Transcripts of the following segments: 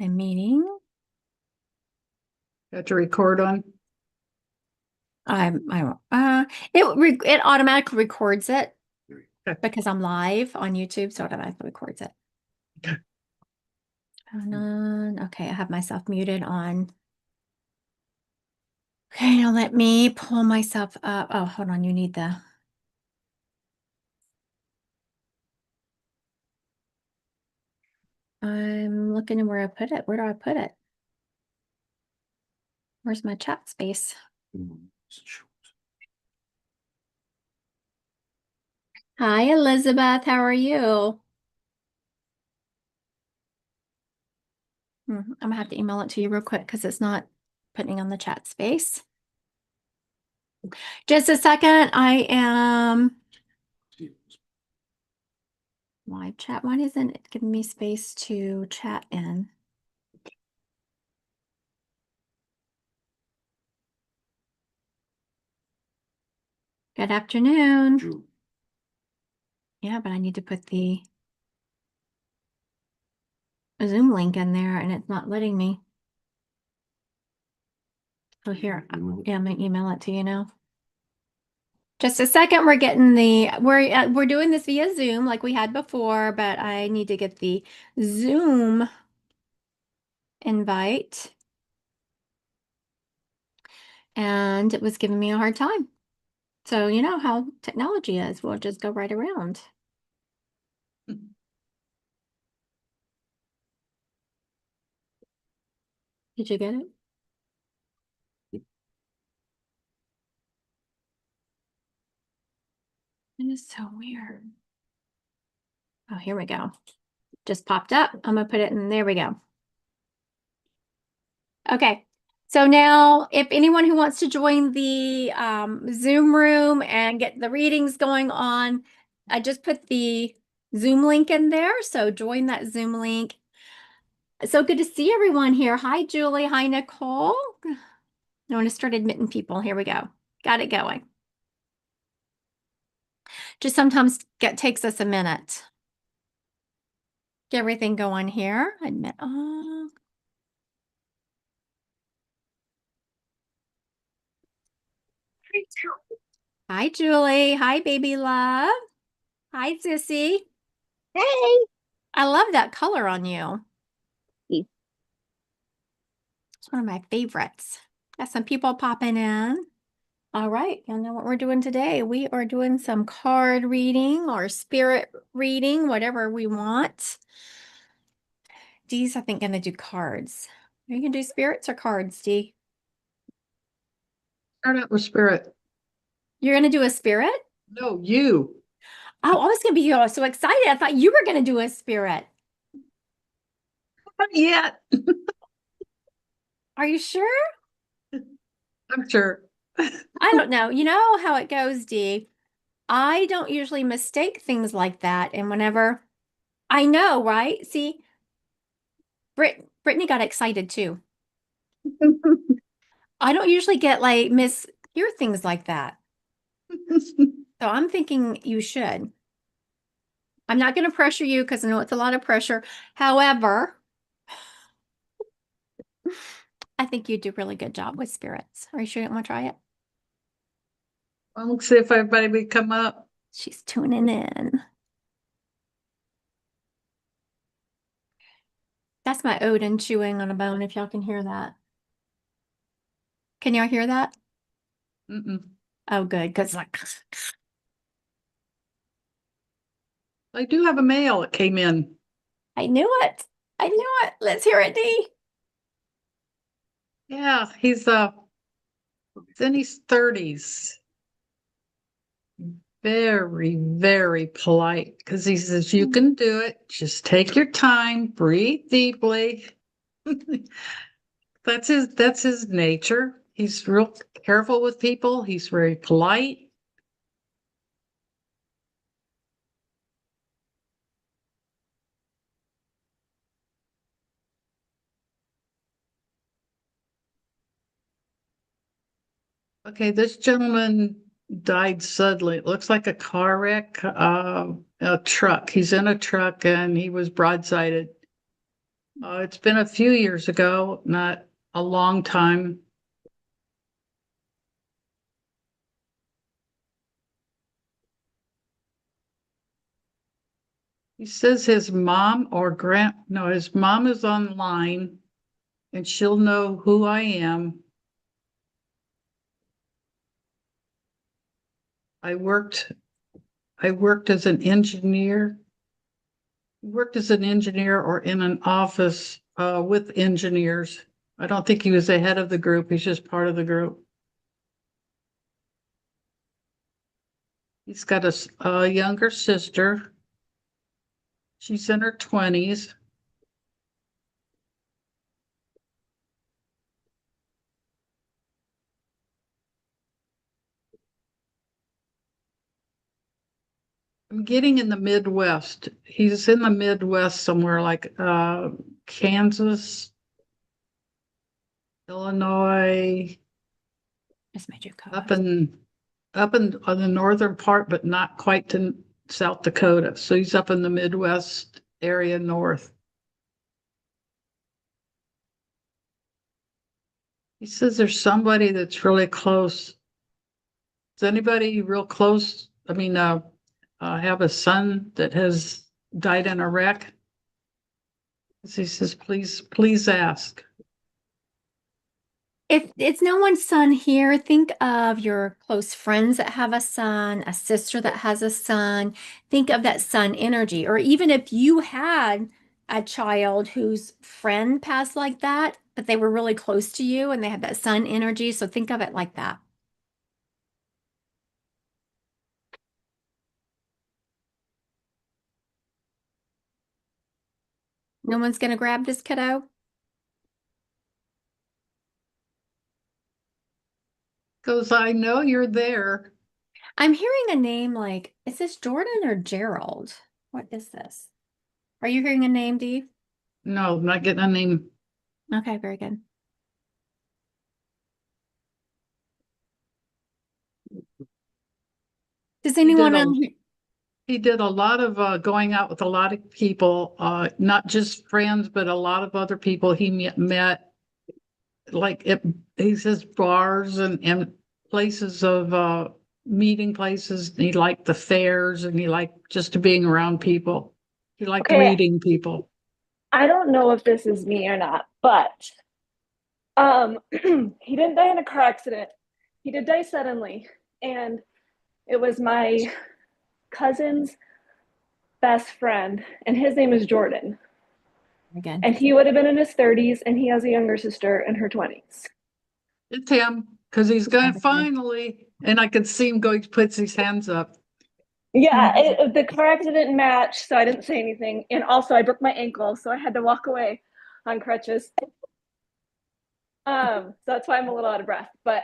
a meeting. Got to record on. It automatically records it Okay. because I'm live on YouTube, so it automatically records it. Okay, I have myself muted on. Okay, now let me pull myself up. Oh, hold on, you need the. I'm looking at where I put it. Where do I put it? Where's my chat space? Hi, Elizabeth. How are you? I'm gonna have to email it to you real quick because it's not putting on the chat space. Just a second. I am live chat. Why isn't it giving me space to chat in? Good afternoon. Yeah, but I need to put the Zoom link in there and it's not letting me. So here, yeah, I'm gonna email it to you now. Just a second, we're doing this via Zoom like we had before, but I need to get the Zoom invite. And it was giving me a hard time. So you know how technology is. We'll just go right around. Did you get it? It is so weird. Oh, here we go. Just popped up. I'm gonna put it in. There we go. Okay. So now if anyone who wants to join the Zoom room and get the readings going on, I just put the Zoom link in there. So join that Zoom link. So good to see everyone here. Hi, Julie. Hi, Nicole. I want to start admitting people. Here we go. Got it going. Just sometimes takes us a minute. Get everything going here. Admit. Oh. Hi, Julie. Hi, baby love. Hi, Sissy. Hey. I love that color on you. It's one of my favorites. Got some people popping in. All right, y'all know what we're doing today. We are doing some card reading or spirit reading, whatever we want. Dee's, I think, gonna do cards. Are you gonna do spirits or cards, Dee? Start out with spirit. You're gonna do a spirit? No, you. Oh, I was gonna be so excited. I thought you were gonna do a spirit. Not yet. Are you sure? I'm sure. I don't know. You know how it goes, Dee. I don't usually mistake things like that. And whenever I know, right? See, Brittany got excited too. I don't usually get like hear things like that. So I'm thinking you should. I'm not going to pressure you because I know it's a lot of pressure. However, I think you do a really good job with spirits. Are you sure you want to try it? I'll see if everybody would come up. She's tuning in. That's my Odin chewing on a bone, if y'all can hear that. Can y'all hear that? Mm-mm. Oh, good, because like I do have a mail that came in. I knew it. I knew it. Let's hear it, Dee. Yeah, he's in his 30s. Very, very polite because he says you can do it. Just take your time, breathe deeply. That's his nature. He's real careful with people. He's very polite. Okay, this gentleman died suddenly. It looks like a car wreck, a truck. He's in a truck and he was broadsided. It's been a few years ago, not a long time. He says his mom no, his mom is online and she'll know who I am. I worked as an engineer, worked as an engineer or in an office with engineers. I don't think he was the head of the group. He's just part of the group. He's got a younger sister. She's in her 20s. I'm getting in the Midwest. He's in the Midwest somewhere like Kansas, Illinois, Just made you co up in on the northern part, but not quite to South Dakota. So he's up in the Midwest area north. He says there's somebody that's really close. Is anybody real close? I mean, have a son that has died in a wreck? He says, please ask. If it's no one's son here, think of your close friends that have a son, a sister that has a son. Think of that son energy. Or even if you had a child whose friend passed like that, but they were really close to you and they had that son energy. So think of it like that. No one's going to grab this kiddo. Goes, I know you're there. I'm hearing a name like, is this Jordan or Gerald? What is this? Are you hearing a name, Dee? No, I'm not getting a name. Okay, very good. Does anyone else? He did a lot of going out with a lot of people, not just friends, but a lot of other people he met like he says bars and places of meeting places. He liked the fairs and he liked just being around people. He liked Okay, reading people. I don't know if this is me or not, but he didn't die in a car accident. He did die suddenly, and it was my cousin's best friend, and his name is Jordan. Again. And he would have been in his 30s, and he has a younger sister in her 20s. It's him because he's going to finally, and I could see him going, puts his hands up. Yeah, the car accident matched, so I didn't say anything. And also, I broke my ankle, so I had to walk away on crutches. So that's why I'm a little out of breath. But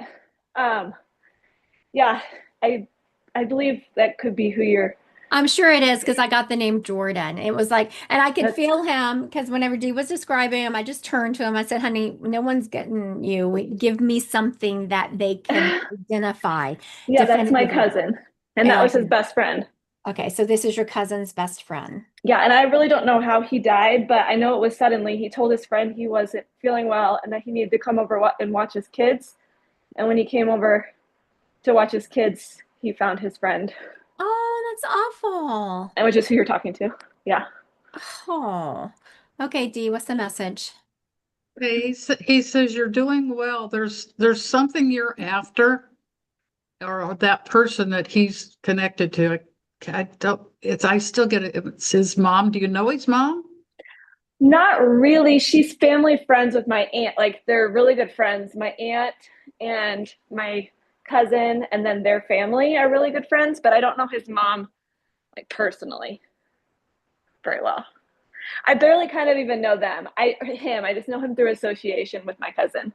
yeah, I believe that could be who you're. I'm sure it is because I got the name Jordan. It was like, and I could feel him because whenever Dee was describing him, I just turned to him. I said, honey, no one's getting you. Give me something that they can identify. Yeah, that's my cousin. And that was his best friend. Okay, so this is your cousin's best friend. Yeah, and I really don't know how he died, but I know it was suddenly. He told his friend he wasn't feeling well and that he needed to come over and watch his kids. And when he came over to watch his kids, he found his friend. Oh, that's awful. And which is who you're talking to. Yeah. Oh, okay, Dee, what's the message? He says you're doing well. There's something you're after, or that person that he's connected to. I still get it. It's his mom. Do you know his mom? Not really. She's family friends with my aunt. Like they're really good friends. My aunt and my cousin and then their family are really good friends, but I don't know his mom like personally very well. I barely kind of even know them. I just know him through association with my cousin.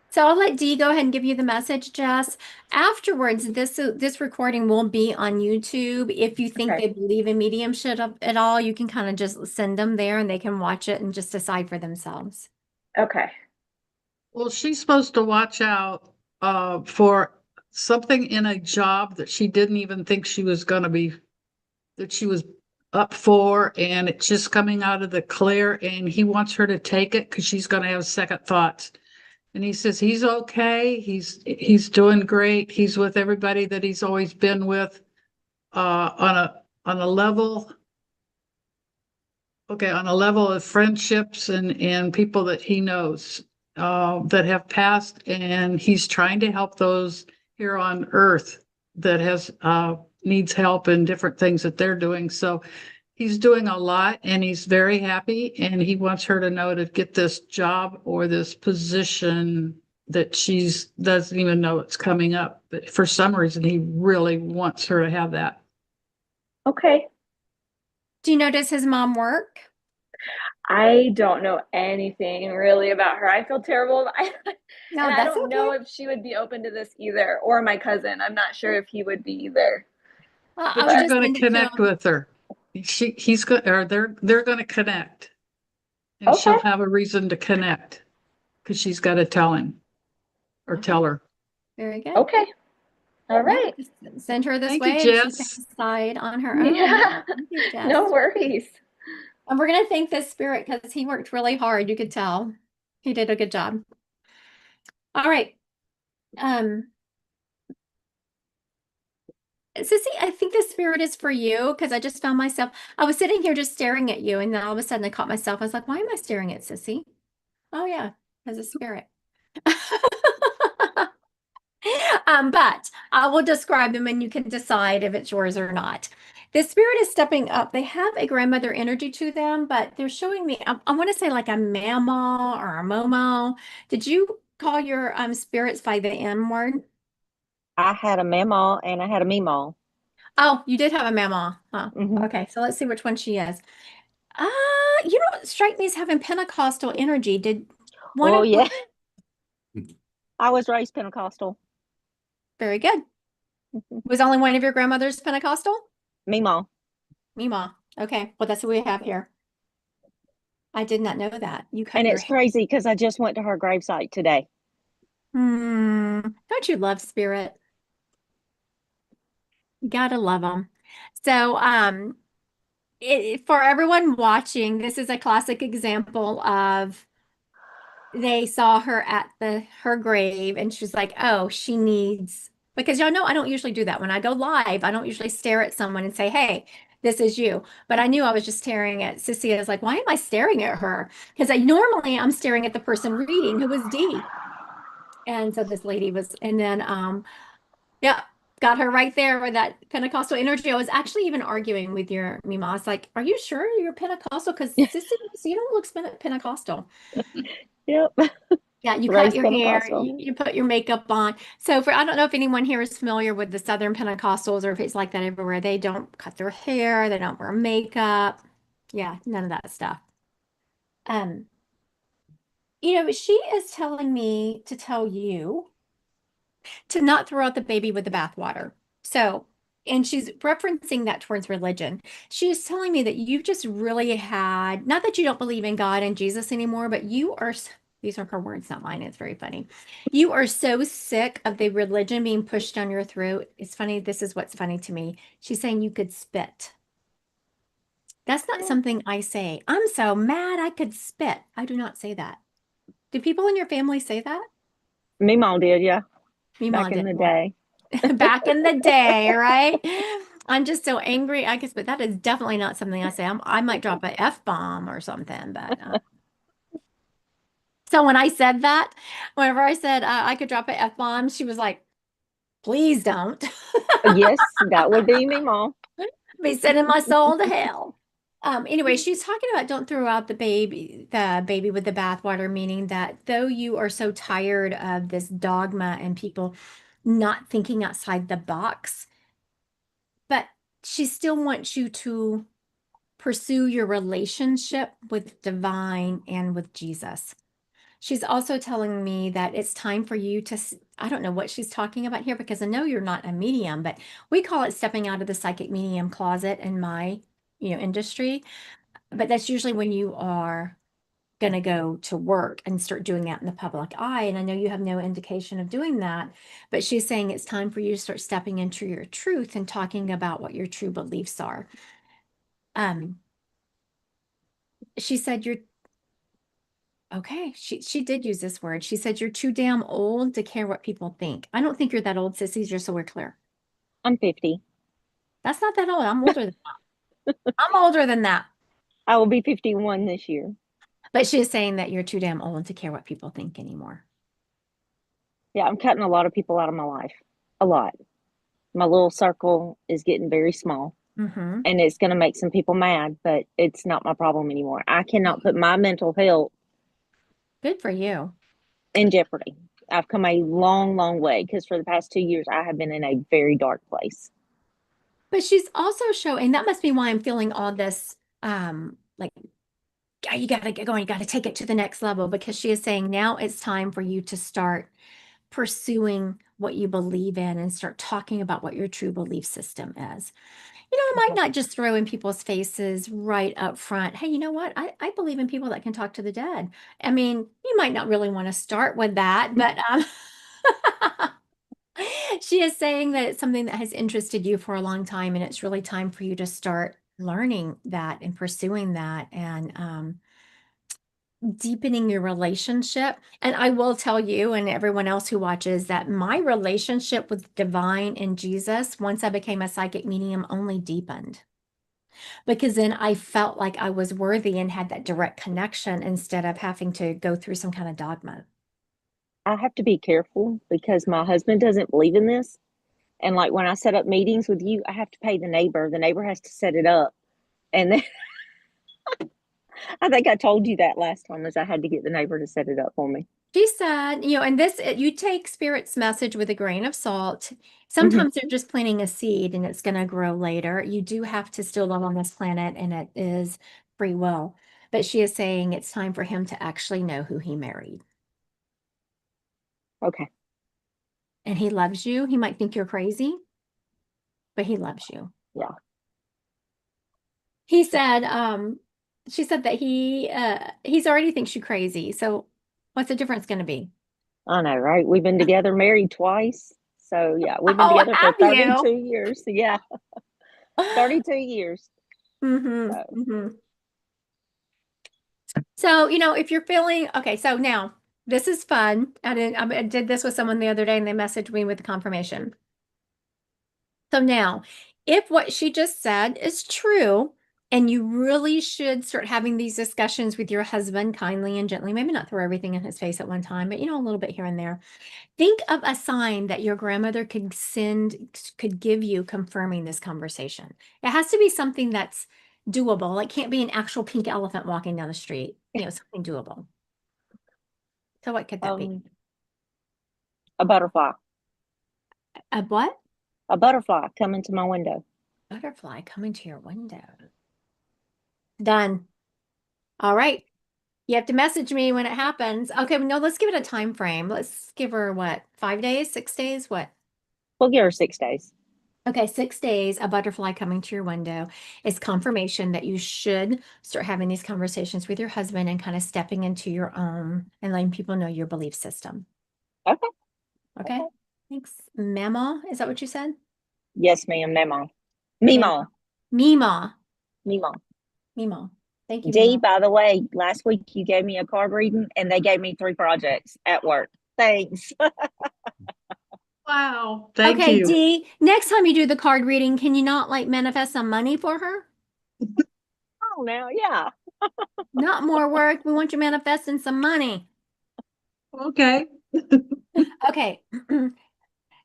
So I'll let Dee go ahead and give you the message, Jess. Afterwards, this recording will be on YouTube. If you think they believe in mediumship at all, you can kind of just send them there and they can watch it and just decide for themselves. Okay. Well, she's supposed to watch out for something in a job that she didn't even think she was going to be, that she was up for, and it's just coming out of the clear, and he wants her to take it because she's going to have second thoughts. And he says he's okay. He's doing great. He's with everybody that he's always been with, on a level. Okay, on a level of friendships and people that he knows that have passed, and he's trying to help those here on Earth that has needs help in different things that they're doing. So he's doing a lot, and he's very happy, and he wants her to know to get this job or this position that she's doesn't even know it's coming up. But for some reason, he really wants her to have that. Okay. Do you know, does his mom work? I don't know anything really about her. I feel terrible. No, And I that's don't know okay. if she would be open to this either, or my cousin. I'm not sure if he would be either. I But would you're just going send to it to connect him. with her. He's going, or they're going to connect, and Okay. she'll have a reason to connect because she's got to tell him or Okay. tell her. Very good. Okay. All Yeah, right. just send her this Thank you, way and she can Jess. decide on her own. Yeah. Thank you, Jess. No worries. And we're going to thank this spirit because he worked really hard. You could tell he did a good job. All right. Sissy, I think the spirit is for you because I just found myself, I was sitting here just staring at you, and then all of a sudden I caught myself. I was like, why am I staring at Sissy? Oh yeah, as a spirit. But I will describe them and you can decide if it's yours or not. The spirit is stepping up. They have a grandmother energy to them, but they're showing me, I want to say like a mama or a momo. Did you call your spirits by the M word? I had a mamaw and I had a meemaw. Oh, you did have a mama. Huh. Hmm. Okay, so let's see which one she is. Uh, you don't strike me as having Pentecostal energy. Did one Oh of, yeah, I was raised Pentecostal. very good. Was only one of your grandmothers Pentecostal? Meemaw. Mima. Okay, well, that's what we have here. I did not know that. You cut And your it's hair. crazy because I just went to her gravesite today. Don't you love spirit? You gotta love them. So, for everyone watching, this is a classic example of they saw her at her grave and she's like, oh, she needs, because y'all know I don't usually do that. When I go live, I don't usually stare at someone and say, hey, this is you. But I knew I was just staring at Sissy. I was like, why am I staring at her? Because I'm staring at the person reading who was Dee. And so this lady was, and then yeah, got her right there with that Pentecostal energy. I was actually even arguing with your Mima. I was like, are you sure you're Pentecostal? Because Sissy, you don't look Pentecostal. Yep. Yeah, you cut Raised your hair, Pentecostal. you put your makeup on. So I don't know if anyone here is familiar with the Southern Pentecostals or if it's like that everywhere. They don't cut their hair, they don't wear makeup. Yeah, none of that stuff. Um, she is telling me to tell you to not throw out the baby with the bathwater. So, and she's referencing that towards religion. She's telling me that you've just really had, not that you don't believe in God and Jesus anymore, but these are her words, not mine. It's very funny. You are so sick of the religion being pushed down your throat. It's funny. This is what's funny to me. She's saying you could spit. That's not something I say. I'm so mad I could spit. I do not say that. Do people in your family say that? Meemaw did, yeah, Me, back mom in did. the Well, day. back in the day, right? I'm just so angry. I guess, but that is definitely not something I say. I might drop a F-bomb or something, but so when I said that, whenever I said I could drop a F-bomb, she was like, please don't Yes, that would be Meemaw. be sending my soul to hell. Anyway, she's talking about don't throw out the baby with the bathwater, meaning that though you are so tired of this dogma and people not thinking outside the box, but she still wants you to pursue your relationship with divine and with Jesus. She's also telling me that it's time for you to, I don't know what she's talking about here because I know you're not a medium, but we call it stepping out of the psychic medium closet in my, industry. But that's usually when you are going to go to work and start doing that in the public eye. And I know you have no indication of doing that, but she's saying it's time for you to start stepping into your truth and talking about what your true beliefs are. she said you're okay. She did use this word. She said you're too damn old to care what people think. I don't think you're that old, sissy, just so we're clear. I'm 50. That's not that old. I'm older than that. I'm older than that. I will be 51 this year. But she is saying that you're too damn old to care what people think anymore. Yeah, I'm cutting a lot of people out of my life. A lot. My little circle is getting very small. Mm-hmm. And it's going to make some people mad, but it's not my problem anymore. I cannot put my mental health Good for you. in jeopardy. I've come a long, long way because for the past 2 years, I have been in a very dark place. But she's also showing that must be why I'm feeling all this like you gotta get going, you gotta take it to the next level, because she is saying now it's time for you to start pursuing what you believe in and start talking about what your true belief system is. I might not just throw in people's faces right up front. Hey, you know what? I believe in people that can talk to the dead. I mean, you might not really want to start with that, but she is saying that it's something that has interested you for a long time, and it's really time for you to start learning that and pursuing that and deepening your relationship. And I will tell you and everyone else who watches that my relationship with divine and Jesus, once I became a psychic medium, only deepened. Because then I felt like I was worthy and had that direct connection instead of having to go through some kind of dogma. I have to be careful because my husband doesn't believe in this. And like when I set up meetings with you, I have to pay the neighbor. The neighbor has to set it up. And then I think I told you that last time is I had to get the neighbor to set it up for me. She said, and you take Spirit's message with a grain of salt. Sometimes they're just planting a seed and it's going to grow later. You do have to still live on this planet, and it is free will. But she is saying it's time for him to actually know who he married. Okay. And he loves you. He might think you're crazy, but he loves you. Yeah. He said, she said that he's already thinks you crazy. So what's the difference going to be? I know, right? We've been together, married twice. So yeah, we've been Oh, together for have you? 32 years. Yeah. 32 years. Mm-hmm. So. Mm-hmm. So, if you're feeling, okay, so now this is fun. I did this with someone the other day and they messaged me with the confirmation. So now, if what she just said is true, and you really should start having these discussions with your husband kindly and gently, maybe not throw everything in his face at one time, but a little bit here and there. Think of a sign that your grandmother could give you confirming this conversation. It has to be something that's doable. It can't be an actual pink elephant walking down the street, something doable. So what could that be? A butterfly. A what? A butterfly coming to my window. Butterfly coming to your window. Done. All right. You have to message me when it happens. Okay, no, let's give it a time frame. Let's give her what? 5 days, 6 days, what? We'll give her 6 days. Okay, 6 days, a butterfly coming to your window is confirmation that you should start having these conversations with your husband and kind of stepping into your own and letting people know your belief system. Okay. Okay. Thanks. Mama, is that what you said? Yes, ma'am. Memo. Memo. Mima. Memo. Mima. Thank you. Dee, Mima. by the way, last week you gave me a card reading and they gave me 3 projects at work. Thanks. Wow. Thank Okay, you. Dee, next time you do the card reading, can you not manifest some money for her? Oh, now, yeah. Not more work. We want you manifesting some money. Okay. Okay.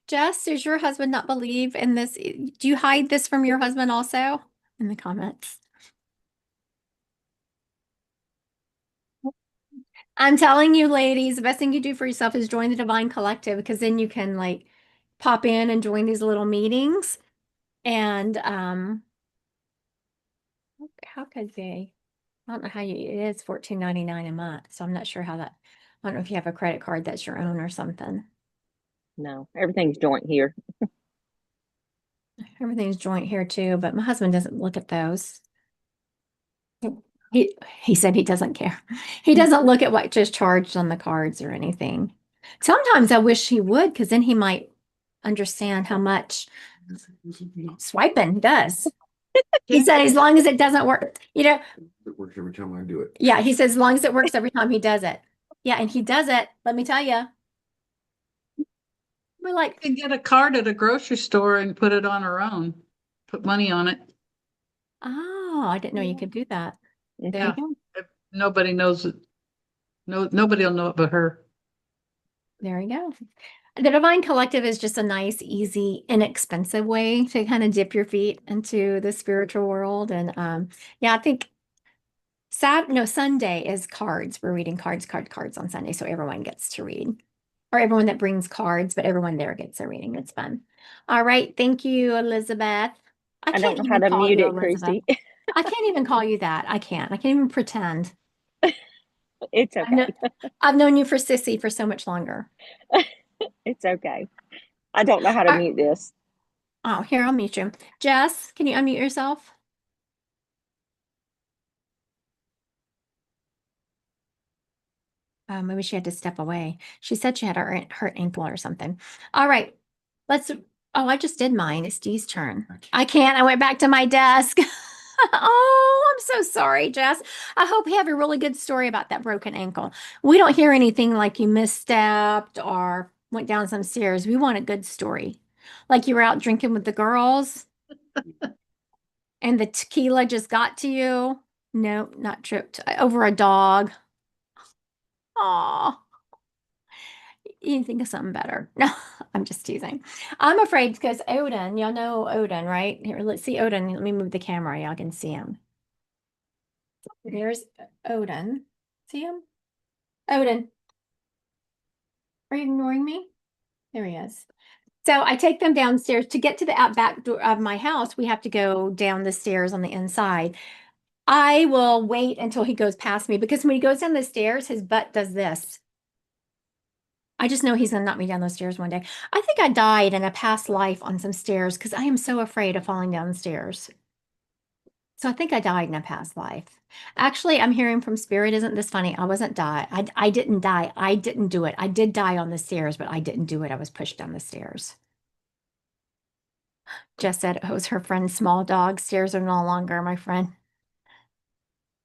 Jess, does your husband not believe in this? Do you hide this from your husband also? In the comments. I'm telling you, ladies, the best thing you do for yourself is join the Divine Collective, because then you can pop in and join these little meetings. And how could they? I don't know it is $14.99 a month. So I'm not sure how that, I don't know if you have a credit card that's your own or something. No, everything's joint here. Everything's joint here too, but my husband doesn't look at those. He said he doesn't care. He doesn't look at what just charged on the cards or anything. Sometimes I wish he would, because then he might understand how much swiping does. He said, as long as it doesn't work, It works every time I do it. yeah, he says, as long as it works every time he does it. Yeah, and he does it. Let me tell you. We're You like, can get a card at a grocery store and put it on her own. Put money on it. oh, I didn't know you could do that. There Yeah. you go. If nobody knows it. No, nobody will know it but her. There you go. The Divine Collective is just a nice, easy, inexpensive way to kind of dip your feet into the spiritual world. And yeah, I think Sunday is cards. We're reading cards on Sunday. So everyone gets to read. Or everyone that brings cards, but everyone there gets a reading. It's fun. All right. Thank you, Elizabeth. I can't don't know how even to call mute you it, Elizabeth. Christy. I can't even call you that. I can't. I can't even pretend. It's I've, okay. kno- I've known you for Sissy for so much longer. It's okay. I don't know how to All right. mute this. Oh, here, I'll mute you. Jess, can you unmute yourself? Maybe she had to step away. She said she had a hurt ankle or something. All right. Oh, I just did mine. It's Dee's turn. I can't. I went back to my desk. Oh, I'm so sorry, Jess. I hope you have a really good story about that broken ankle. We don't hear anything like you misstepped or went down some stairs. We want a good story. Like you were out drinking with the girls and the tequila just got to you. No, not tripped over a dog. Aw. You can think of something better. No, I'm just teasing. I'm afraid because Odin, y'all know Odin, right? Here, let's see Odin. Let me move the camera. Y'all can see him. There's Odin. See him? Odin, are you ignoring me? There he is. So I take them downstairs to get to the out back door of my house. We have to go down the stairs on the inside. I will wait until he goes past me because when he goes down the stairs, his butt does this. I just know he's gonna knock me down those stairs one day. I think I died in a past life on some stairs because I am so afraid of falling down the stairs. So I think I died in a past life. Actually, I'm hearing from spirit. Isn't this funny? I wasn't die. I didn't die. I didn't do it. I did die on the stairs, but I didn't do it. I was pushed down the stairs. Jess said it was her friend's small dog. Stairs are no longer my friend.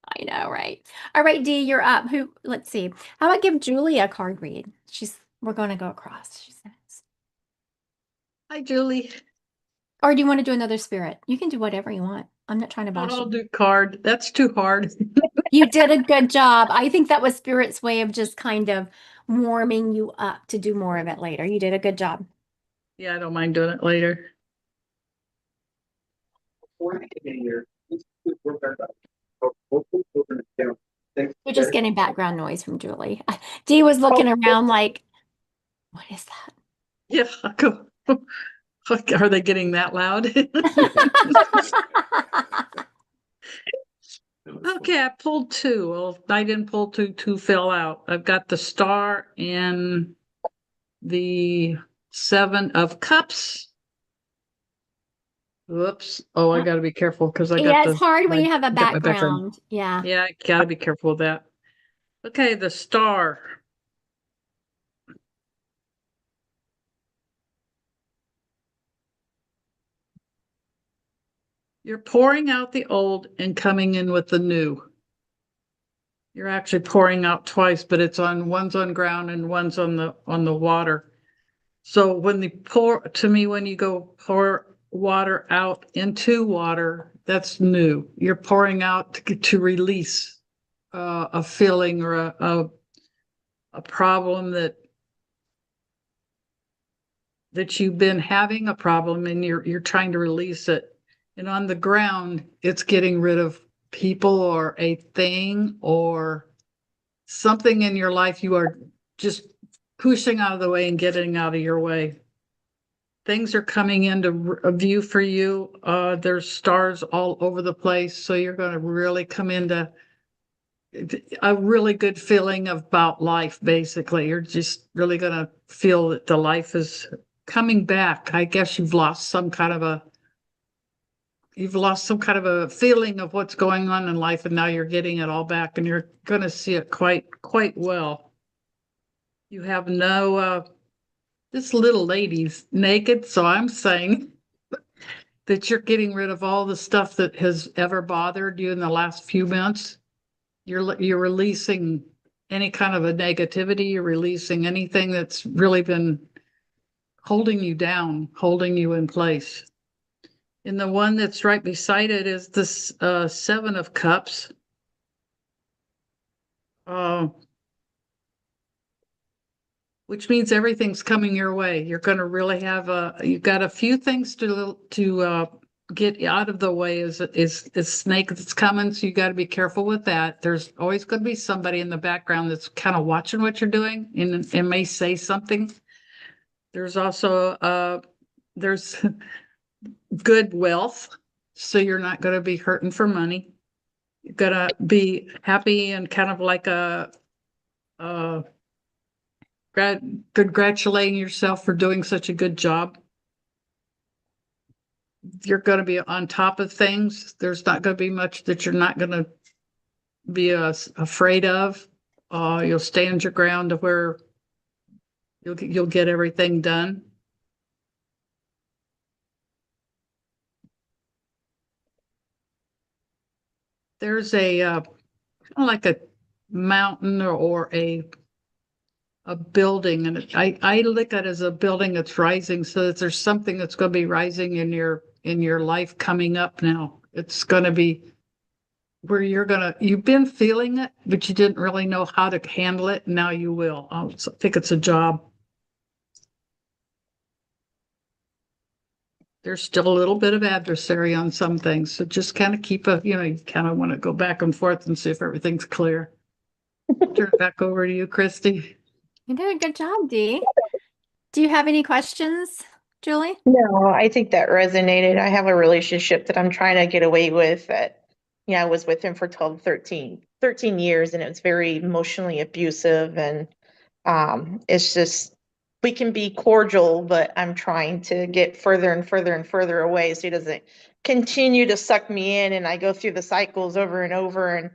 I know, right? All right, Dee, you're up. Let's see. How about give Julie a card read? We're gonna go across, she says. Hi, Julie. Or do you want to do another spirit? You can do whatever you want. I'm not trying to boss I'll you. do card. That's too hard. You did a good job. I think that was Spirit's way of just kind of warming you up to do more of it later. You did a good job. Yeah, I don't mind doing it later. You're just getting background noise from Julie. Dee was looking around like, what is that? Yeah, are they getting that loud? Okay, I pulled two. Well, I didn't pull two. Two fell out. I've got the star and the 7 of cups. Whoops. Oh, I got to be careful because I got Yeah, it's hard when you have a got my background. Yeah. Yeah, I got to be careful with that. Okay, the star. You're pouring out the old and coming in with the new. You're actually pouring out twice, but one's on ground and one's on the water. So when when you go pour water out into water, that's new. You're pouring out to release a feeling or a problem that you've been having a problem and you're trying to release it. And on the ground, it's getting rid of people or a thing or something in your life you are just pushing out of the way and getting out of your way. Things are coming into a view for you. There's stars all over the place. So you're going to really come into a really good feeling about life, basically. You're just really going to feel that the life is coming back. I guess you've lost some kind of a feeling of what's going on in life, and now you're getting it all back, and you're going to see it quite well. You have no this little lady's naked, so I'm saying that you're getting rid of all the stuff that has ever bothered you in the last few months. You're releasing any kind of a negativity, you're releasing anything that's really been holding you down, holding you in place. And the one that's right beside it is this 7 of Cups. Which means everything's coming your way. You're going to really have you've got a few things to get out of the way is snake that's coming. So you got to be careful with that. There's always going to be somebody in the background that's kind of watching what you're doing and may say something. There's also there's good wealth. So you're not going to be hurting for money. You're going to be happy and kind of like congratulating yourself for doing such a good job. You're going to be on top of things. There's not going to be much that you're not going to be afraid of. You'll stand your ground to where you'll get everything done. There's a kind of like a mountain or a building, and I look at it as a building that's rising, so that there's something that's going to be rising in your life coming up now. It's going to be where you've been feeling it, but you didn't really know how to handle it. Now you will. I think it's a job. There's still a little bit of adversary on some things, so just kind of keep you kind of want to go back and forth and see if everything's clear. Turn it back over to you, Christy. You did a good job, Dee. Do you have any questions, Julie? No, I think that resonated. I have a relationship that I'm trying to get away with that, I was with him for 13 years, and it was very emotionally abusive. And it's just, we can be cordial, but I'm trying to get further and further and further away so he doesn't continue to suck me in, and I go through the cycles over and over. And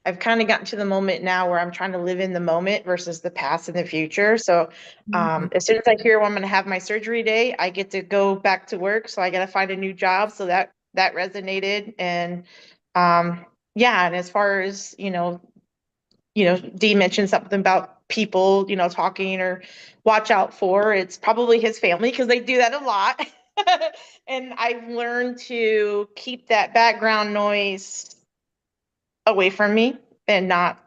I've kind of gotten to the moment now where I'm trying to live in the moment versus the past and the future. So as soon as I hear when I'm going to have my surgery day, I get to go back to work. So I got to find a new job. So that resonated. And yeah, and as far as, Dee mentioned something about people, talking or watch out for, it's probably his family, because they do that a lot. And I've learned to keep that background noise away from me and not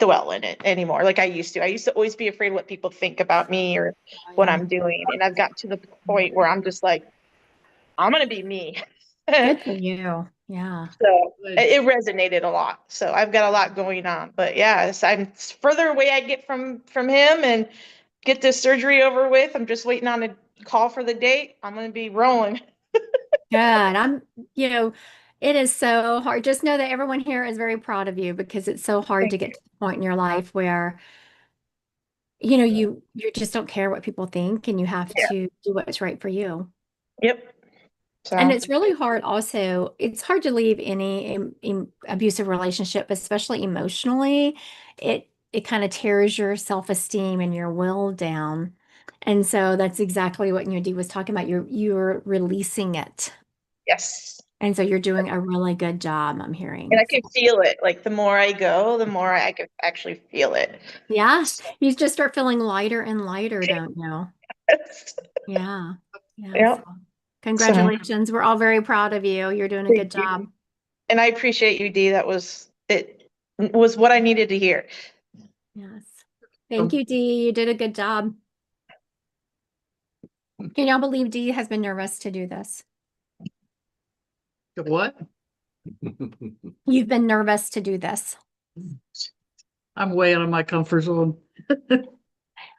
dwell in it anymore like I used to. I used to always be afraid what people think about me or what I'm doing. And I've got to the point where I'm just like, I'm going to be me. Good for you. Yeah. So it resonated a lot. So I've got a lot going on, but yeah, I'm further away I get from him and get this surgery over with. I'm just waiting on a call for the date. I'm going to be rolling. Good. It is so hard. Just know that everyone here is very proud of you, because it's so hard to get to the point in your life where, you just don't care what people think, and you have to do what's right for you. Yep. So. And it's really hard also. It's hard to leave any abusive relationship, especially emotionally. It kind of tears your self-esteem and your will down. And so that's exactly what Dee was talking about. You're releasing it. Yes. And so you're doing a really good job, I'm hearing. And I can feel it. Like the more I go, the more I can actually feel it. Yeah. You just start feeling lighter and lighter, don't you? Yeah. Yeah. Yep. So congratulations. We're all very proud of you. You're doing a good job. And I appreciate you, Dee. It was what I needed to hear. Yes. Thank you, Dee. You did a good job. Can y'all believe Dee has been nervous to do this? What? You've been nervous to do this. I'm way out of my comfort zone.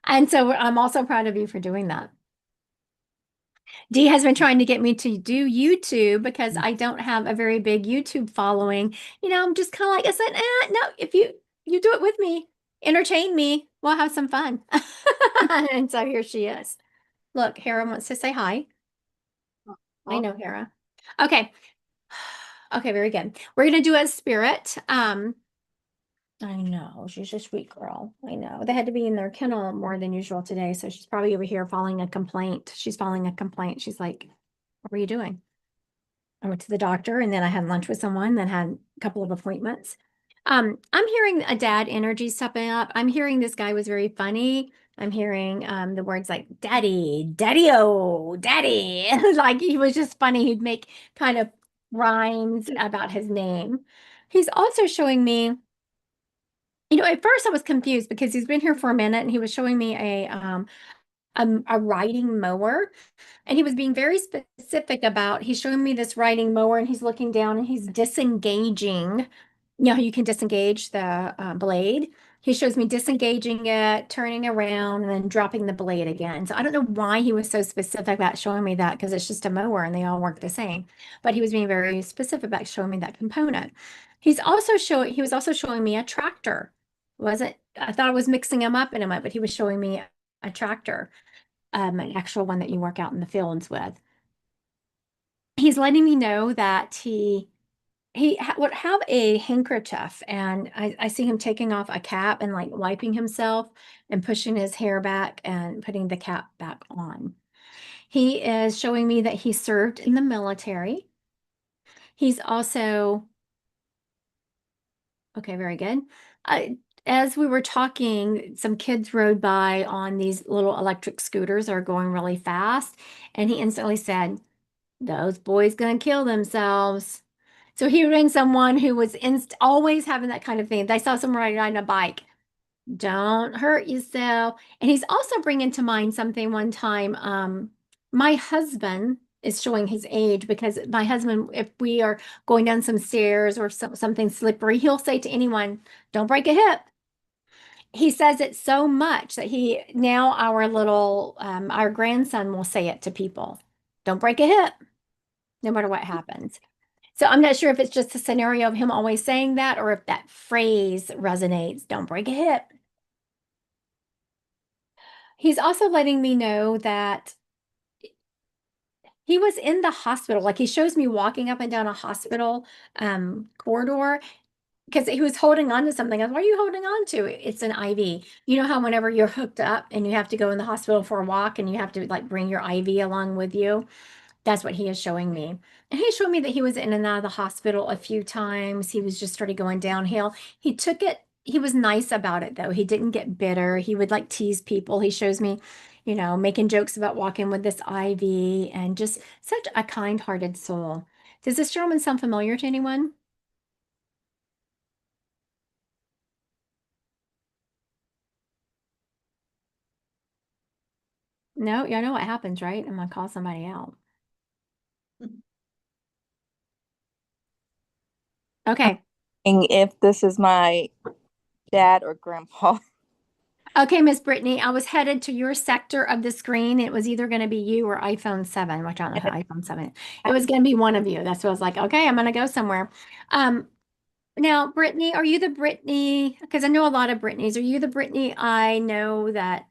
And so I'm also proud of you for doing that. Dee has been trying to get me to do YouTube because I don't have a very big YouTube following. I'm just kind of like, I said, no, if you do it with me, entertain me, we'll have some fun. And so here she is. Look, Hera wants to say hi. I know Hera. Okay. Okay, very good. We're going to do a spirit. I know, she's a sweet girl. I know. They had to be in their kennel more than usual today, so she's probably over here filing a complaint. She's filing a complaint. She's like, what were you doing? I went to the doctor and then I had lunch with someone, then had a couple of appointments. I'm hearing a dad energy stepping up. I'm hearing this guy was very funny. I'm hearing the words like daddy, daddy-o, daddy. Like he was just funny. He'd make kind of rhymes about his name. He's also showing me, at first I was confused because he's been here for a minute and he was showing me a riding mower. And he was being very specific about, he's showing me this riding mower and he's looking down and he's disengaging. You know how you can disengage the blade? He shows me disengaging it, turning around, and then dropping the blade again. So I don't know why he was so specific about showing me that because it's just a mower and they all work the same. But he was being very specific about showing me that component. He was also showing me a tractor. Wasn't, I thought I was mixing them up in a moment, but he was showing me a tractor, an actual one that you work out in the fields with. He's letting me know that he would have a handkerchief, and I see him taking off a cap and like wiping himself and pushing his hair back and putting the cap back on. He is showing me that he served in the military. He's also, okay, very good. As we were talking, some kids rode by on these little electric scooters that are going really fast, and he instantly said, those boys gonna kill themselves. So he ran someone who was always having that kind of thing. They saw someone riding a bike. Don't hurt yourself. And he's also bringing to mind something one time. My husband is showing his age because my husband, if we are going down some stairs or something slippery, he'll say to anyone, don't break a hip. He says it so much that now our grandson will say it to people. Don't break a hip, no matter what happens. So I'm not sure if it's just a scenario of him always saying that or if that phrase resonates. Don't break a hip. He's also letting me know that he was in the hospital. Like he shows me walking up and down a hospital corridor because he was holding on to something. I was, what are you holding on to? It's an IV. You know how whenever you're hooked up and you have to go in the hospital for a walk and you have to like bring your IV along with you? That's what he is showing me. And he showed me that he was in and out of the hospital a few times. He was just started going downhill. He took it, he was nice about it though. He didn't get bitter. He would like tease people. He shows me, making jokes about walking with this IV and just such a kind-hearted soul. Does this gentleman sound familiar to anyone? No, you know what happens, right? I'm gonna call somebody out. Okay. And if this is my dad or grandpa. Okay, Miss Brittany, I was headed to your sector of the screen. It was either going to be you or iPhone 7, which I don't know how iPhone 7. It was going to be one of you. That's what I was like, okay, I'm going to go somewhere. Now, Brittany, are you the Brittany? Because I know a lot of Brittany's. Are you the Brittany I know that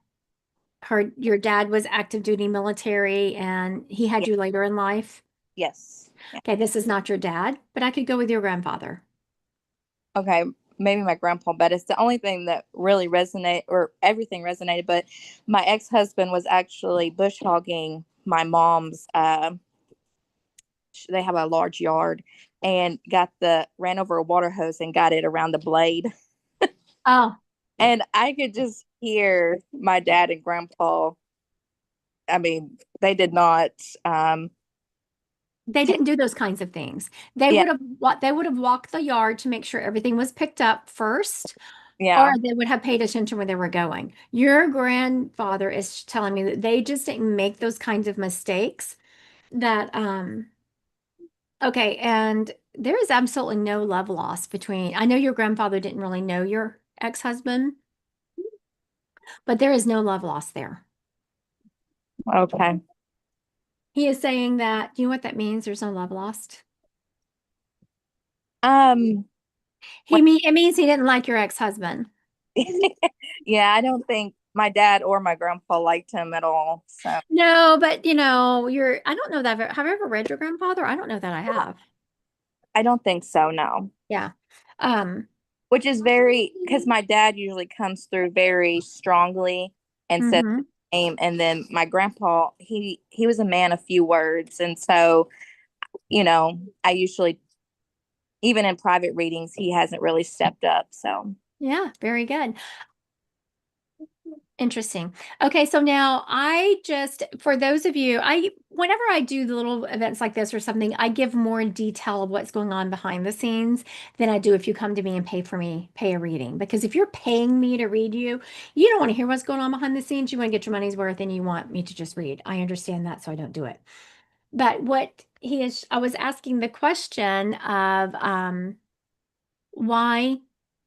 your dad was active duty military and he had you later in life? Yes. Yeah. Okay, this is not your dad, but I could go with your grandfather. Okay, maybe my grandpa, but it's the only thing that really resonated, or everything resonated. But my ex-husband was actually bush hogging my mom's. They have a large yard, and ran over a water hose and got it around the blade. Oh. And I could just hear my dad and grandpa. I mean, they did not. They didn't do those kinds of things. They Yeah. would have walked the yard to make sure everything was picked up first, Yeah. or they would have paid attention where they were going. Your grandfather is telling me that they just didn't make those kinds of mistakes. Okay, and there is absolutely no love lost between. I know your grandfather didn't really know your ex-husband, but there is no love lost there. Okay. He is saying that, you know what that means? There's no love lost. It means he didn't like your ex-husband. Yeah, I don't think my dad or my grandpa liked him at all. So no, but I don't know that have I ever read your grandfather? I don't know that I have. I don't think so, no. Yeah. Which is because my dad usually comes through very strongly and says the name, and then my grandpa, he was a man of few words, and so I usually, even in private readings, he hasn't really stepped up. So, Yeah, very good. Interesting. Okay, so now for those of you, whenever I do the little events like this or something, I give more detail of what's going on behind the scenes than I do if you come to me and pay a reading. Because if you're paying me to read you, you don't want to hear what's going on behind the scenes. You want to get your money's worth and you want me to just read. I understand that, so I don't do it. But I was asking the question of why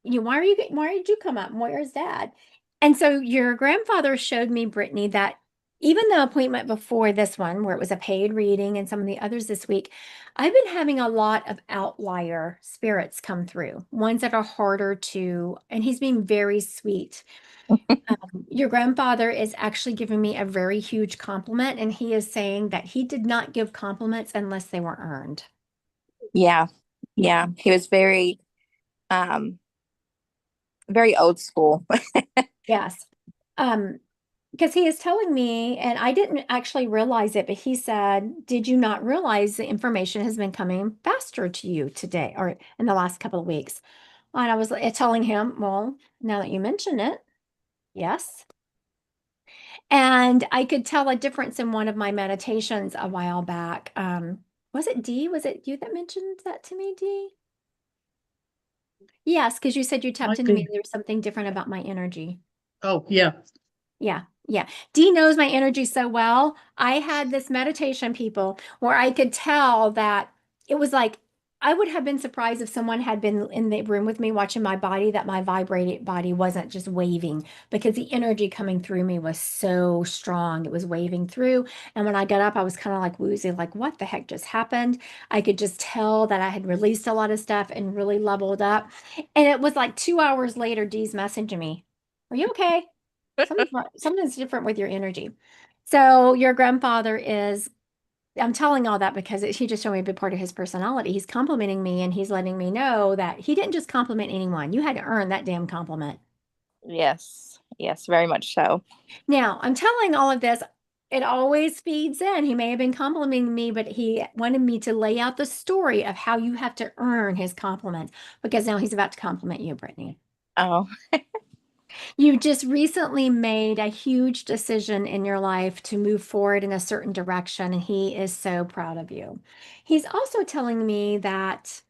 why did you come up? And where's dad? And so your grandfather showed me, Brittany, that even the appointment before this one, where it was a paid reading and some of the others this week, I've been having a lot of outlier spirits come through, ones that are harder to, and he's being very sweet. Your grandfather is actually giving me a very huge compliment, and he is saying that he did not give compliments unless they were earned. yeah. Yeah. He was um, very old school. Yes. Because he is telling me, and I didn't actually realize it, but he said, did you not realize the information has been coming faster to you today or in the last couple of weeks? And I was telling him, well, now that you mention it, yes. And I could tell a difference in one of my meditations a while back. Was it Dee? Was it you that mentioned that to me, Dee? Yes, because you said you tapped Might into me be. and there was something different about my energy. Oh, yeah. Yeah, yeah. Dee knows my energy so well. I had this meditation, people, where I could tell that it was like I would have been surprised if someone had been in the room with me watching my body, that my vibrated body wasn't just waving because the energy coming through me was so strong. It was waving through. And when I got up, I was kind of like woozy, like, what the heck just happened? I could just tell that I had released a lot of stuff and really leveled up. And it was like 2 hours later, Dee's messaging me, are you okay? Something's different with your energy. So your grandfather I'm telling all that because he just showed me a big part of his personality. He's complimenting me and he's letting me know that he didn't just compliment anyone. You had to earn that damn compliment. Yes. Yes, very much so. Now, I'm telling all of this, it always feeds in. He may have been complimenting me, but he wanted me to lay out the story of how you have to earn his compliments because now he's about to compliment you, Brittany. Oh, You just recently made a huge decision in your life to move forward in a certain direction, and he is so proud of you. He's also telling me that,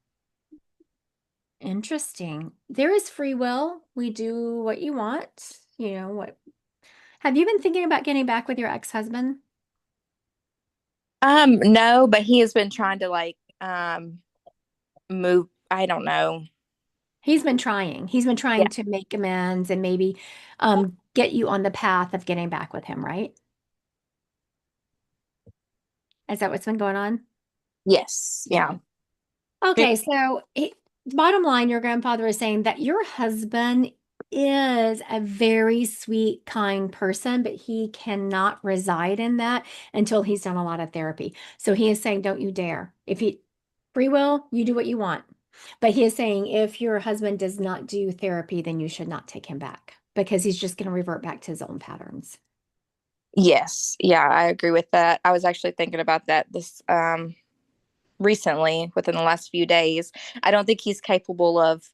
interesting, there is free will. We do what you want. Have you been thinking about getting back with your ex-husband? no, but he has been trying to move. I don't know. He's been trying. He's been Yeah. trying to make amends and maybe get you on the path of getting back with him, right? Is that what's been going on? Yes. Yeah. Okay, so bottom line, your grandfather is saying that your husband is a very sweet, kind person, but he cannot reside in that until he's done a lot of therapy. So he is saying, don't you dare. Free will, you do what you want. But he is saying if your husband does not do therapy, then you should not take him back because he's just going to revert back to his own patterns. Yes. Yeah, I agree with that. I was actually thinking about that this recently within the last few days. I don't think he's capable of,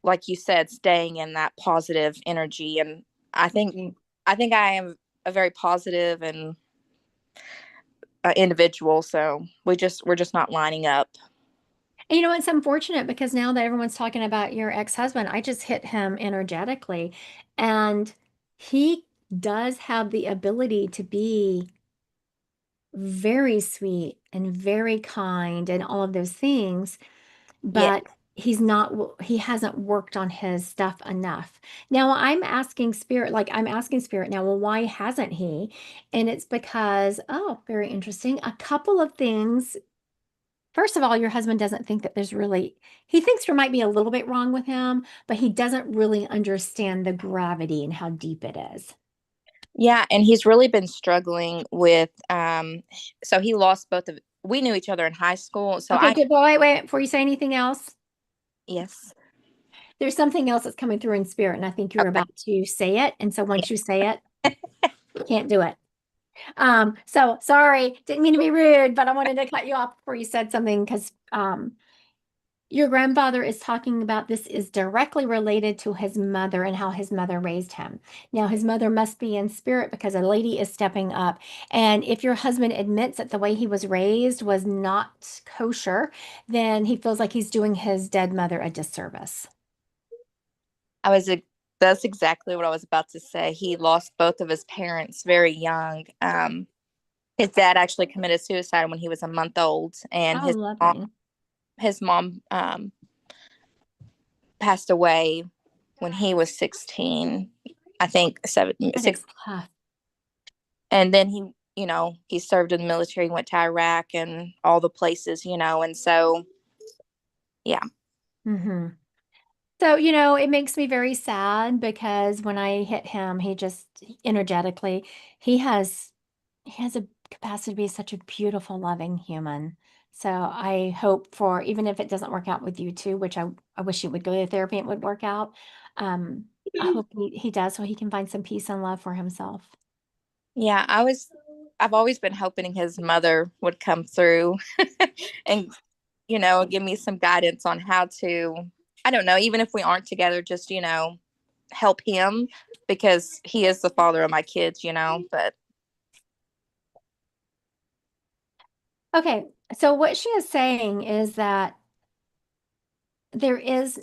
like you said, staying in that positive energy. And I think Mhm. I am a very positive and individual. So we're just not lining up. And it's unfortunate because now that everyone's talking about your ex-husband, I just hit him energetically. And he does have the ability to be very sweet and very kind and all of those things, Yeah. but he hasn't worked on his stuff enough. Now I'm asking spirit now, well, why hasn't he? And it's because, oh, very interesting. A couple of things. First of all, your husband doesn't think that he thinks there might be a little bit wrong with him, but he doesn't really understand the gravity and how deep it is. Yeah, and he's really been struggling with so he lost both of we knew each other in high school. So Okay, good. Well, wait, before you say anything else, yes. there's something else that's coming through in spirit, and I think you're Okay. about to say it. And so once you say it, can't do it. So sorry, didn't mean to be rude, but I wanted to cut you off before you said something because your grandfather is talking about this is directly related to his mother and how his mother raised him. Now, his mother must be in spirit because a lady is stepping up. And if your husband admits that the way he was raised was not kosher, then he feels like he's doing his dead mother a disservice. I was that's exactly what I was about to say. He lost both of his parents very young. His dad actually committed suicide when he was a month old, and Oh, lovely. his mom passed away when he was 16. I think That six. is tough. And then he served in the military, went to Iraq and all the places, and so yeah. Mm-hmm. So, it makes me very sad because when I hit him, he just energetically, he has he has a capacity to be such a beautiful, loving human. So I hope for, even if it doesn't work out with you too, which I wish he would go to therapy and it would work out. I hope he does so he can find some peace and love for himself. Yeah, I've always been hoping his mother would come through and, give me some guidance on how to, I don't know, even if we aren't together, just, help him because he is the father of my kids, but Okay, so what she is saying is that there is,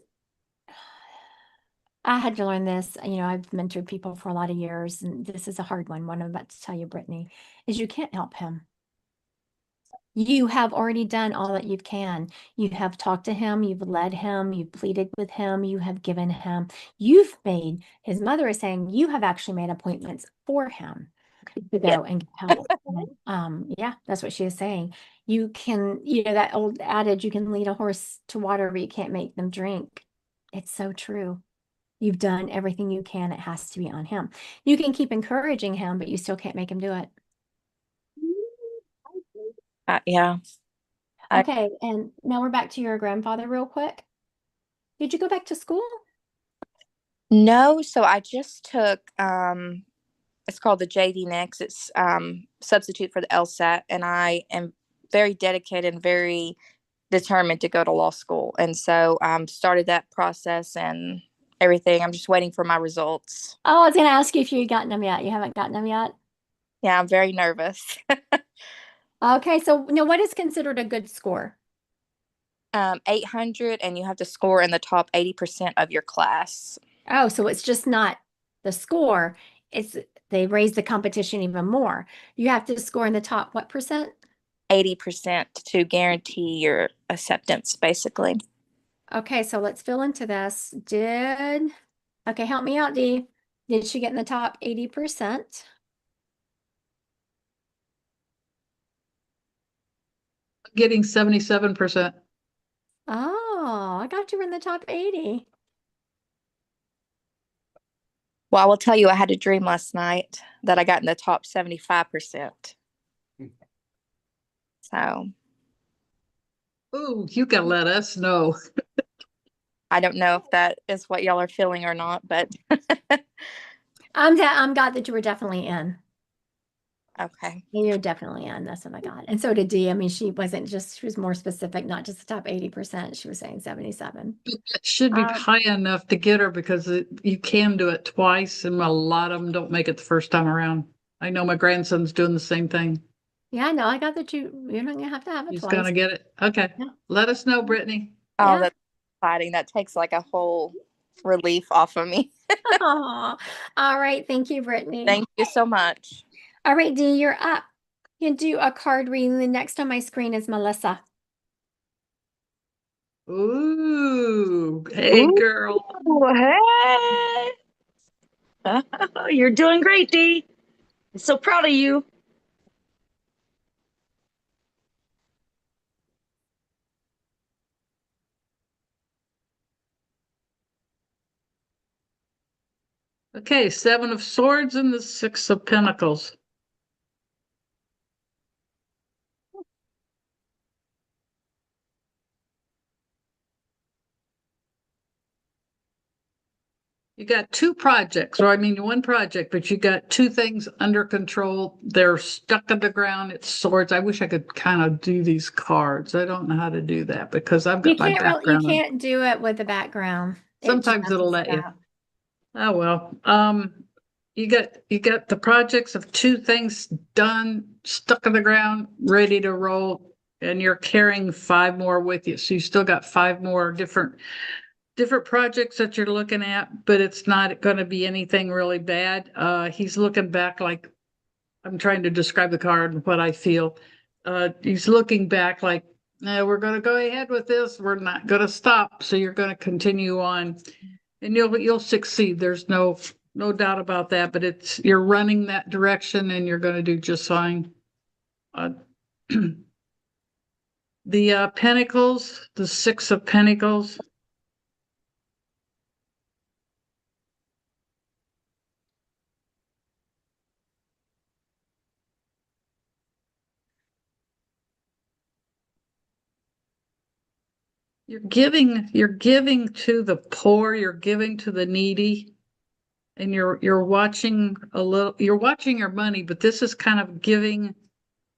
I had to learn this, I've mentored people for a lot of years, and this is a hard one. What I'm about to tell you, Brittany, is you can't help him. You have already done all that you can. You have talked to him, you've led him, you've pleaded with him, you have given him, his mother is saying you have actually made appointments for him to yeah. go and get help. Yeah, that's what she is saying. You can, that old adage, you can lead a horse to water, but you can't make them drink. It's so true. You've done everything you can. It has to be on him. You can keep encouraging him, but you still can't make him do it. Yeah. Okay, and now we're back to your grandfather real quick. Did you go back to school? No, so I just took it's called the JD Next. It's substitute for the LSAT, and I am very dedicated and very determined to go to law school. And so started that process and everything. I'm just waiting for my results. Oh, I was going to ask you if you had gotten them yet. You haven't gotten them yet? Yeah, I'm very nervous. Okay, so now what is considered a good score? 800, and you have to score in the top 80% of your class. Oh, so it's just not the score. They raise the competition even more. You have to score in the top what percent? 80% to guarantee your acceptance, basically. Okay, so let's fill into this. Okay, help me out, Dee. Did she get in the top 80%? Getting 77%. Oh, I got you in the top 80. Well, I will tell you, I had a dream last night that I got in the top 75%. So Ooh, you can let us know. I don't know if that is what y'all are feeling or not, but I'm glad that you were definitely in. okay. You're definitely in. That's what I got. And so did Dee. I mean, she was more specific, not just the top 80%. She was saying 77. It should be high enough to get her because you can do it twice, and a lot of them don't make it the first time around. I know my grandson's doing the same thing. Yeah, no, I got that you're not gonna have to have it He's twice. gonna get it. Okay. Yeah. Let us know, Brittany. Oh, Yeah. that's exciting. That takes like a whole relief off of me. Aw. All right. Thank you, Brittany. Thank you so much. All right, Dee, you're up. You can do a card reading. The next on my screen is Melissa. Ooh, hey Ooh, girl. hey. You're doing great, Dee. I'm so proud of you. Okay, 7 of Swords and the 6 of Pentacles. You got two projects, or I mean, one project, but you got two things under control. They're stuck in the ground. It's swords. I wish I could kind of do these cards. I don't know how to do that because I've You got my can't you background. can't do it with the background. It just Sometimes it'll messes let it you. up. Oh, well, you got the projects of two things done, stuck in the ground, ready to roll, and you're carrying 5 more with you. So you still got 5 more different projects that you're looking at, but it's not going to be anything really bad. He's looking back like I'm trying to describe the card and what I feel. He's looking back like, we're going to go ahead with this. We're not going to stop. So you're going to continue on, and you'll succeed. There's no doubt about that. But you're running that direction, and you're going to do just fine. The Pentacles, the 6 of Pentacles. You're giving to the poor, you're giving to the needy, and you're watching you're watching your money, but this is kind of giving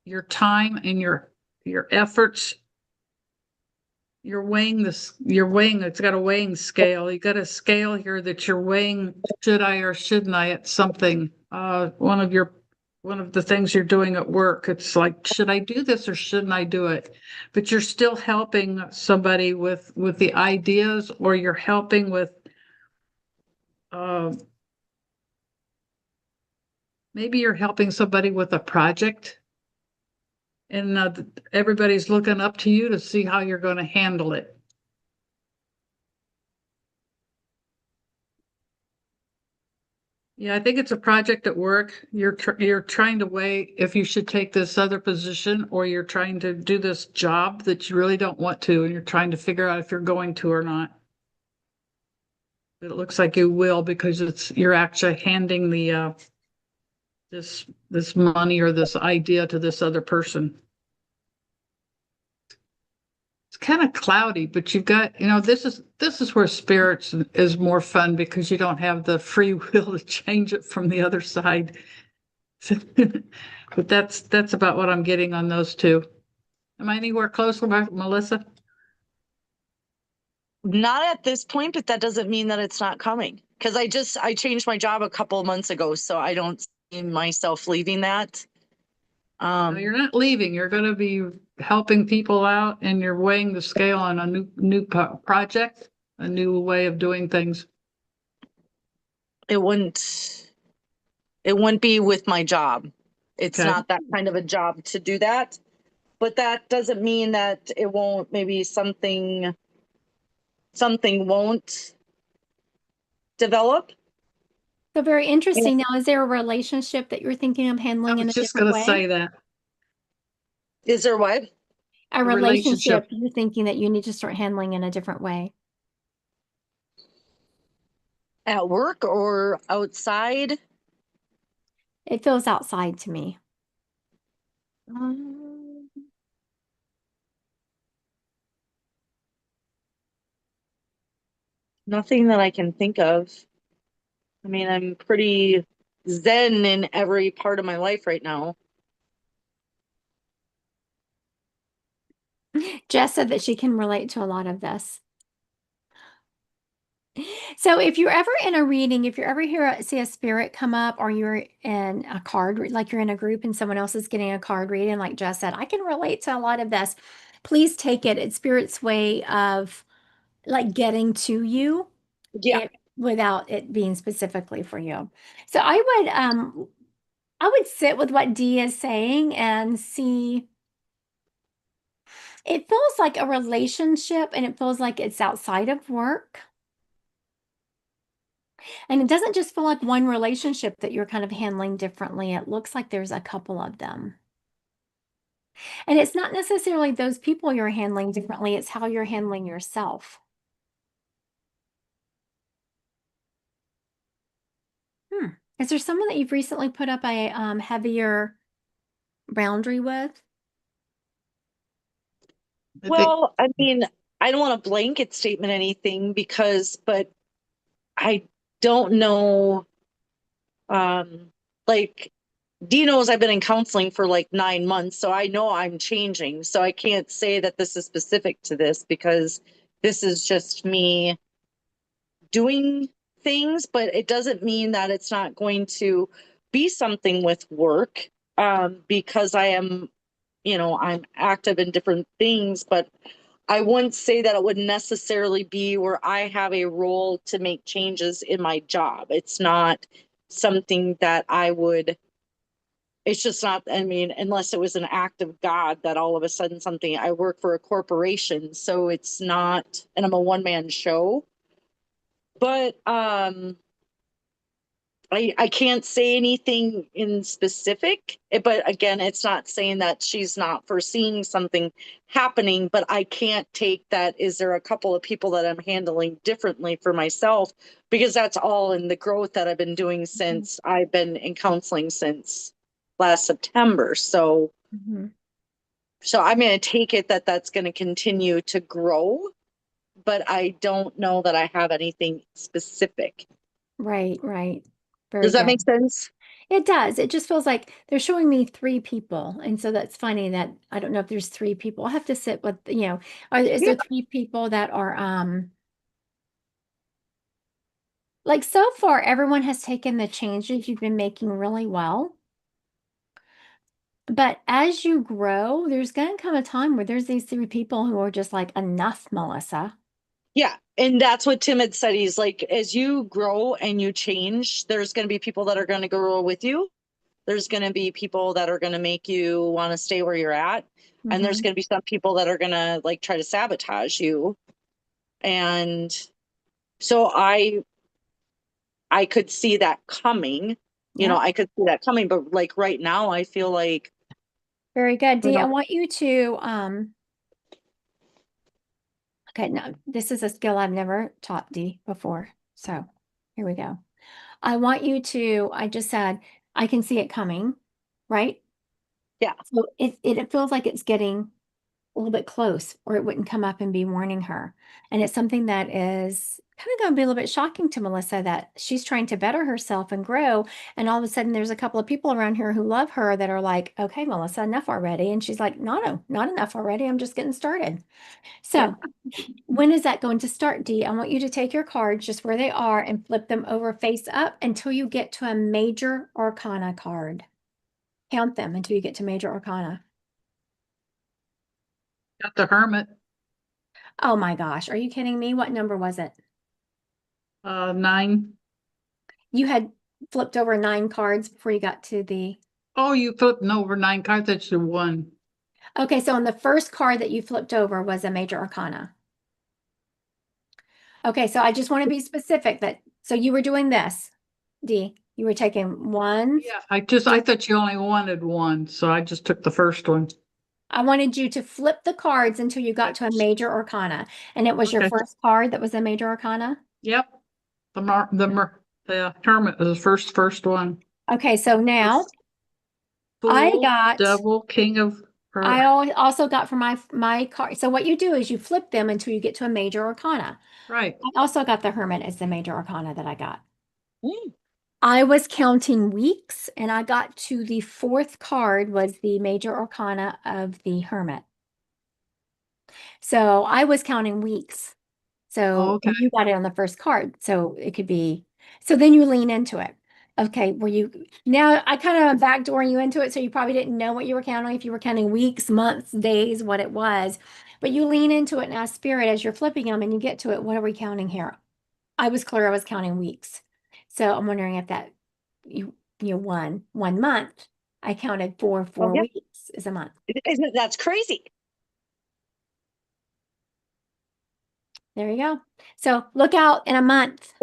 your time and your efforts. You're weighing it's got a weighing scale. You got a scale here that you're weighing, should I or shouldn't I at something. One of the things you're doing at work, it's like, should I do this or shouldn't I do it? But you're still helping somebody with the ideas, or you're helping with maybe you're helping somebody with a project, and everybody's looking up to you to see how you're going to handle it. Yeah, I think it's a project at work. You're trying to weigh if you should take this other position, or you're trying to do this job that you really don't want to, and you're trying to figure out if you're going to or not. But it looks like you will, because you're actually handing the this money or this idea to this other person. It's kind of cloudy, but you've got, this is where spirits is more fun, because you don't have the free will to change it from the other side. But that's about what I'm getting on those two. Am I anywhere close, Melissa? Not at this point, but that doesn't mean that it's not coming. Because I changed my job a couple of months ago, so I don't see myself leaving that. No, you're not leaving. You're going to be helping people out, and you're weighing the scale on a new project, a new way of doing things. It wouldn't be with my job. It's Okay. not that kind of a job to do that. But that doesn't mean that it won't, maybe something won't develop. So very interesting. Now, is there a relationship that you're thinking of I handling in a was just different going to way? say that. Is there what? A relationship. relationship you're thinking that you need to start handling in a different way. At work or outside? It feels outside to me. Nothing that I can think of. I mean, I'm pretty zen in every part of my life right now. Jess said that she can relate to a lot of this. So if you're ever in a reading, if you're ever see a spirit come up, or you're in a card, like you're in a group and someone else is getting a card reading, like Jess said, I can relate to a lot of this. Please take it. It's Spirit's way of like getting to you. Yeah. Without it being specifically for you. So I would sit with what Dee is saying and see. It feels like a relationship, and it feels like it's outside of work. And it doesn't just feel like one relationship that you're kind of handling differently. It looks like there's a couple of them. And it's not necessarily those people you're handling differently, it's how you're handling yourself. Is there someone that you've recently put up a heavier boundary with? Well, I mean, I don't want a blanket statement anything but I don't know, like Dee knows I've been in counseling for like 9 months, so I know I'm changing. So I can't say that this is specific to this because this is just me doing things, but it doesn't mean that it's not going to be something with work, because I am, I'm active in different things, but I wouldn't say that it would necessarily be where I have a role to make changes in my job. It's not something that I would, it's just not, I mean, unless it was an act of God that all of a sudden something, I work for a corporation, so it's not, and I'm a one-man show. But I can't say anything in specific, but again, it's not saying that she's not foreseeing something happening, but I can't take that. Is there a couple of people that I'm handling differently for myself? Because that's all in the growth that I've been doing since I've been in counseling since last September. So, so I'm going to take it that that's going to continue to grow, but I don't know that I have anything specific. Right, right. Very Does that good. make sense? It does. It just feels like they're showing me 3 people. And so that's funny that I don't know if there's 3 people. I'll have to sit with, is there 3 people that are, like so far, everyone has taken the changes you've been making really well. But as you grow, there's going to come a time where there's these 3 people who are just like, enough, Melissa. Yeah. And that's what Tim had said. He's like, as you grow and you change, there's going to be people that are going to grow with you. There's going to be people that are going to make you want to stay where you're at. And there's going to be some people that are going to like try to sabotage you. And so I could see that coming, I could see that coming, but like right now I feel like. Very good. Dee, I want you to, okay, no, this is a skill I've never taught Dee before. So here we go. I want you to, I just said, I can see it coming, right? Yeah. So it feels like it's getting a little bit close, or it wouldn't come up and be warning her. And it's something that is kind of going to be a little bit shocking to Melissa, that she's trying to better herself and grow. And all of a sudden there's a couple of people around here who love her that are like, okay, Melissa, enough already. And she's like, no, not enough already. I'm just getting started. So when is that going to start, Dee? I want you to take your cards just where they are and flip them over face up until you get to a major arcana card. Count them until you get to major arcana. Got the Hermit, Oh my gosh, are you kidding me? What number was it? 9. You had flipped over 9 cards before you got to the. Oh, you flipping over 9 cards, that's your 1. Okay, so on the first card that you flipped over was a major arcana. Okay, so I just want to be specific that, so you were doing this, Dee. You were taking 1. Yeah, I thought you only wanted 1, so I just took the first one. I wanted you to flip the cards until you got to a major arcana. And it was your Okay. first card that was a major arcana? Yep. The Hermit was the first one. Okay, so now Fool, I got Devil, King of I also got for my card. So what you do is you flip them until you get to a major arcana. Right. I also got the Hermit as the major arcana that I got. Mm. I was counting weeks, and I got to the 4th card was the major arcana of the Hermit. So I was counting weeks. So Okay. and you got it on the first card. So it could be, so then you lean into it. Okay, now I kind of backdooring you into it, so you probably didn't know what you were counting, if you were counting weeks, months, days, what it was. But you lean into it and ask Spirit as you're flipping them and you get to it, what are we counting here? I was clear I was counting weeks. So I'm wondering if that you one month, I counted 4 weeks is a month. That's crazy. There you go. So look out in a month,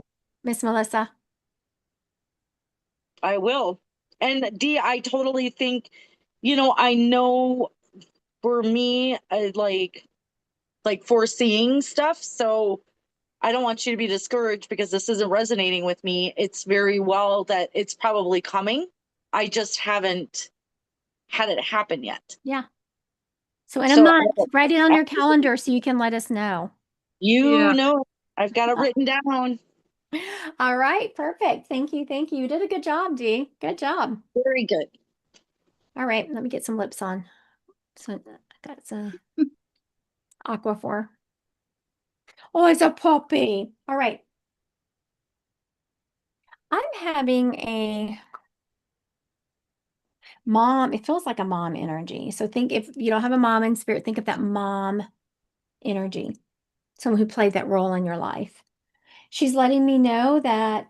Miss Melissa. I will. And Dee, I totally think, I know for me, I like foreseeing stuff. So I don't want you to be discouraged because this isn't resonating with me. It's very well that it's probably coming. I just haven't had it happen yet. Yeah. So in a month, write it on your calendar so you can let us know. You know, I've got it written down. All right, perfect. Thank you. Thank you. You did a good job, Dee. Good job. Very good. All right, let me get some lips on. So I got some Aquaphor. Oh, it's a puppy. All right. I'm having a mom, it feels like a mom energy. So think if you don't have a mom in spirit, think of that mom energy, someone who played that role in your life. She's letting me know that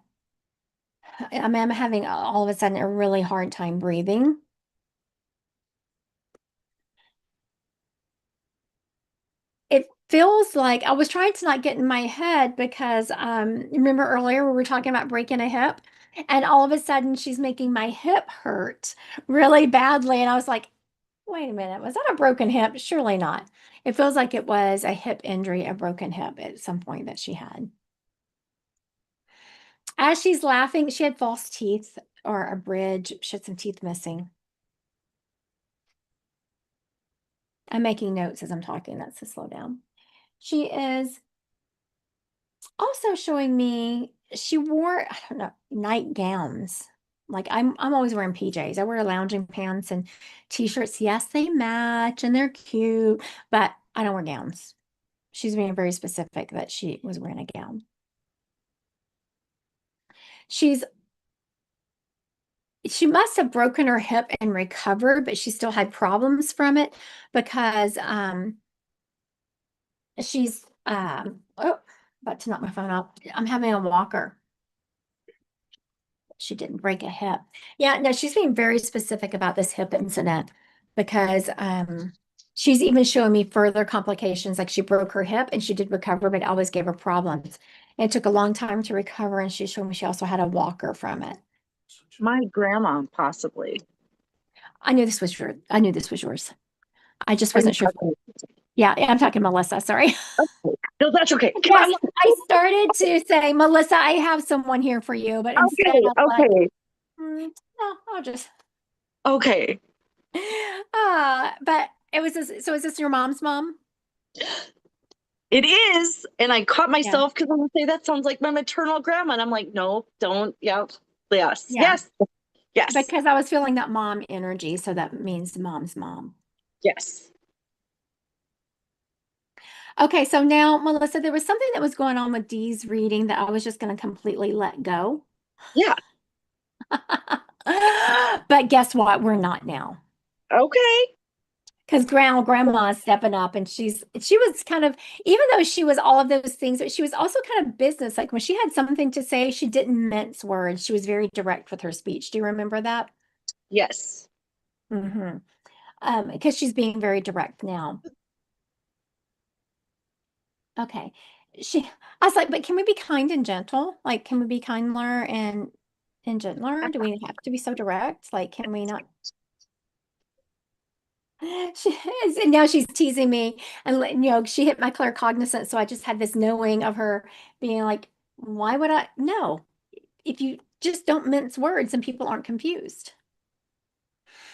I'm having all of a sudden a really hard time breathing. It feels like I was trying to not get in my head because remember earlier we were talking about breaking a hip, and all of a sudden she's making my hip hurt really badly. And I was like, wait a minute, was that a broken hip? Surely not. It feels like it was a hip injury, a broken hip at some point that she had. As she's laughing, she had false teeth or a bridge. She had some teeth missing. I'm making notes as I'm talking. That's to slow down. She is also showing me she wore, I don't know, nightgowns. Like I'm always wearing PJs. I wear lounging pants and t-shirts. Yes, they match and they're cute, but I don't wear gowns. She's being very specific that she was wearing a gown. She must have broken her hip and recovered, but she still had problems from it because she's oh, about to knock my phone off. I'm having a walker. She didn't break a hip. Yeah, no, she's being very specific about this hip incident because she's even showing me further complications. Like she broke her hip and she did recover, but it always gave her problems. It took a long time to recover, and she showed me she also had a walker from it. My grandma, possibly. I knew this was yours. I knew this was yours. I just Are you wasn't sure. talking- Yeah, I'm talking Melissa. Sorry. No, that's okay. Yes, I started to say, Melissa, I have someone here for you, but instead Okay, I'm like, okay, no, I'll just. okay. But it was this, so is this your mom's mom? It is. And I caught Yeah. myself because I'm gonna say that sounds like my maternal grandma. And I'm like, no, don't. Yep. Yes. Yeah. Yes. Yes. Because I was feeling that mom energy, so that means mom's mom. Yes. Okay, so now, Melissa, there was something that was going on with Dee's reading that I was just going to completely let go. Yeah. But guess what? We're not now. Okay. Because grandma is stepping up, and she was kind of, even though she was all of those things, but she was also kind of business. Like when she had something to say, she didn't mince words. She was very direct with her speech. Do you remember that? Yes. Mm-hmm. Because she's being very direct now. Okay. I was like, but can we be kind and gentle? Like, can we be kinder and gentler? Do we have to be so direct? Like, can we not? She is, and now she's teasing me, and she hit my claircognizance, so I just had this knowing of her being like, why would I? No, if you just don't mince words and people aren't confused.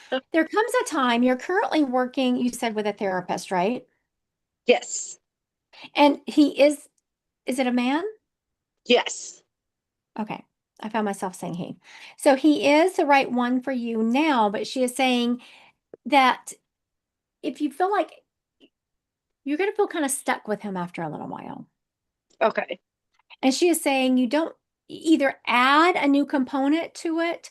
There comes a time you're currently working, you said with a therapist, right? Yes. And is it a man? Yes. Okay. I found myself saying he. So he is the right one for you now, but she is saying that if you feel like you're going to feel kind of stuck with him after a little while. Okay. And she is saying you don't either add a new component to it.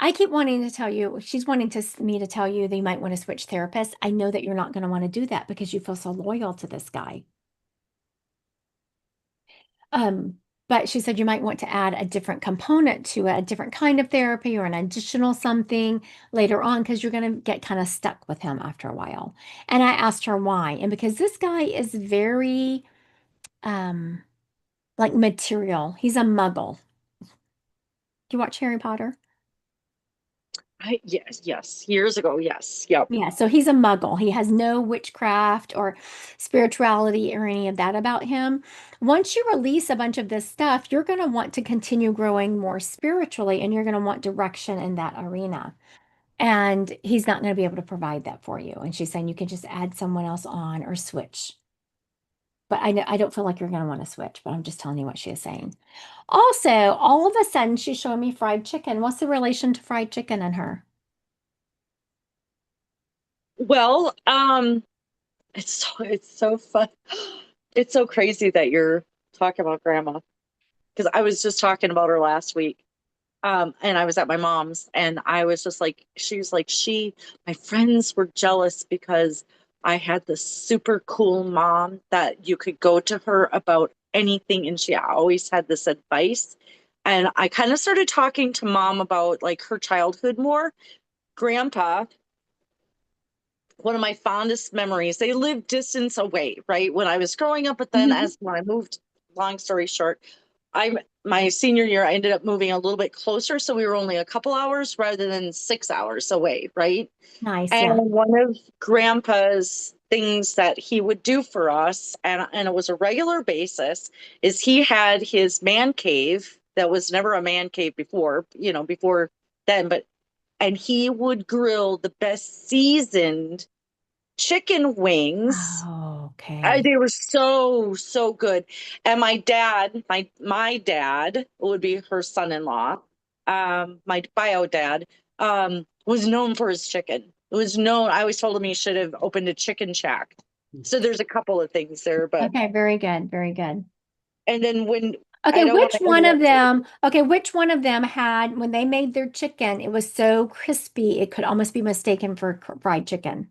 I keep wanting to tell you, she's wanting me to tell you that you might want to switch therapists. I know that you're not going to want to do that because you feel so loyal to this guy. But she said you might want to add a different component to it, a different kind of therapy or an additional something later on, because you're going to get kind of stuck with him after a while. And I asked her why. And because this guy is very like material. He's a muggle. Do you watch Harry Potter? Yes. Yes. Years ago. Yes. Yep. Yeah, so he's a muggle. He has no witchcraft or spirituality or any of that about him. Once you release a bunch of this stuff, you're going to want to continue growing more spiritually, and you're going to want direction in that arena. And he's not going to be able to provide that for you. And she's saying you can just add someone else on or switch. But I don't feel like you're going to want to switch, but I'm just telling you what she is saying. Also, all of a sudden, she's showing me fried chicken. What's the relation to fried chicken and her? Well, it's so fun. It's so crazy that you're talking about grandma because I was just talking about her last week. And I was at my mom's and I was just like, she was like, my friends were jealous because I had this super cool mom that you could go to her about anything. And she always had this advice. And I kind of started talking to mom about like her childhood more. Grandpa, one of my fondest memories, they lived distance away, right? When I was growing up, but then Mhm. when I moved, long story short, my senior year, I ended up moving a little bit closer. So we were only a couple hours rather than 6 hours away, right? Nice, And yeah. one of grandpa's things that he would do for us, and it was a regular basis, is he had his man cave that was never a man cave before, before then, and he would grill the best seasoned chicken wings. Oh, okay. They were so, so good. And my dad, my dad would be her son-in-law. My bio dad, was known for his chicken. It was known. I always told him he should have opened a chicken shack. So there's a couple of things there, but Okay, very good, very good. and then when Okay, I don't want which to one of interrupt you. them, okay, which one of them had, when they made their chicken, it was so crispy, it could almost be mistaken for fried chicken.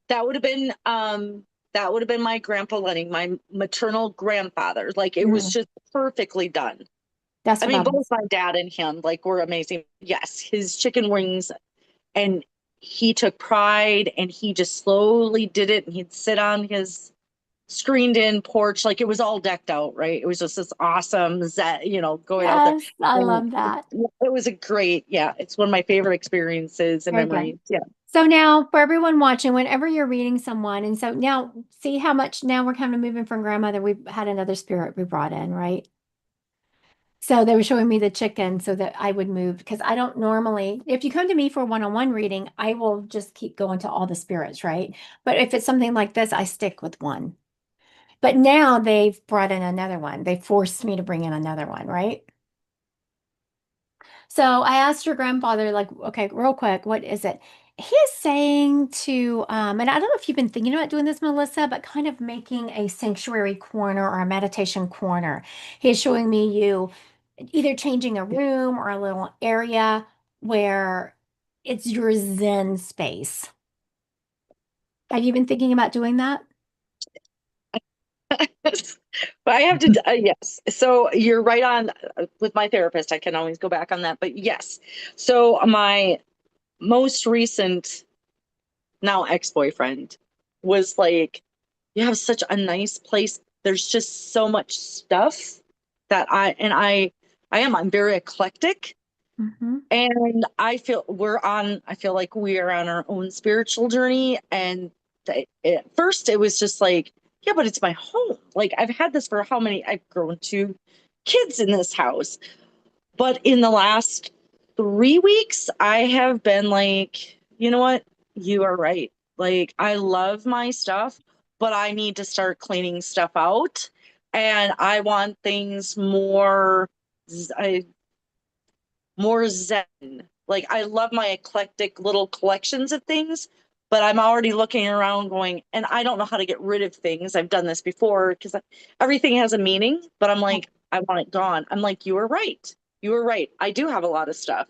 That would have been my grandpa Lenny, my maternal grandfather. Like it was Mm, just perfectly done. that's I what I mean, both was. my dad and him, like, were amazing. Yes, his chicken wings, and he took pride and he just slowly did it. And he'd sit on his screened in porch, like it was all decked out, right? It was just this awesome, going out there. Yes, I And love that. it was a great, yeah, it's one of my favorite experiences and Very good. memories. Yeah. So now for everyone watching, whenever you're reading someone, and so now see how much now we're kind of moving from grandmother, we've had another spirit we brought in, right? So they were showing me the chicken so that I would move because I don't normally, if you come to me for a one-on-one reading, I will just keep going to all the spirits, right? But if it's something like this, I stick with one. But now they've brought in another one. They forced me to bring in another one, right? So I asked your grandfather, like, okay, real quick, what is it? He is saying to, and I don't know if you've been thinking about doing this, Melissa, but kind of making a sanctuary corner or a meditation corner. He's showing me you either changing a room or a little area where it's your Zen space. Have you been thinking about doing that? But I have to, yes. So you're right on with my therapist. I can always go back on that. But yes. So my most recent, now ex-boyfriend, was like, you have such a nice place. There's just so much stuff that I'm very eclectic. Mm-hmm. And I feel like we are on our own spiritual journey. And at first it was just like, yeah, but it's my home. Like I've had this for I've grown 2 kids in this house. But in the last 3 weeks, I have been like, you know what? You are right. Like I love my stuff, but I need to start cleaning stuff out. And I want things more zen. Like I love my eclectic little collections of things, but I'm already looking around going, and I don't know how to get rid of things. I've done this before because everything has a meaning, but I'm like, I want it gone. I'm like, you were right. You were right. I do have a lot of stuff.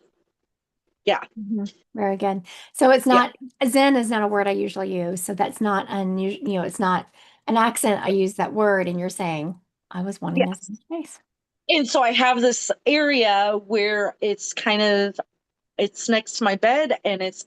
Yeah. Mhm. Very good. So it's Yeah. not, Zen is not a word I usually use. So that's not unusual, it's not an accent. I use that word, and you're saying I was wanting a Yes. Zen space. And so I have this area where it's next to my bed and it's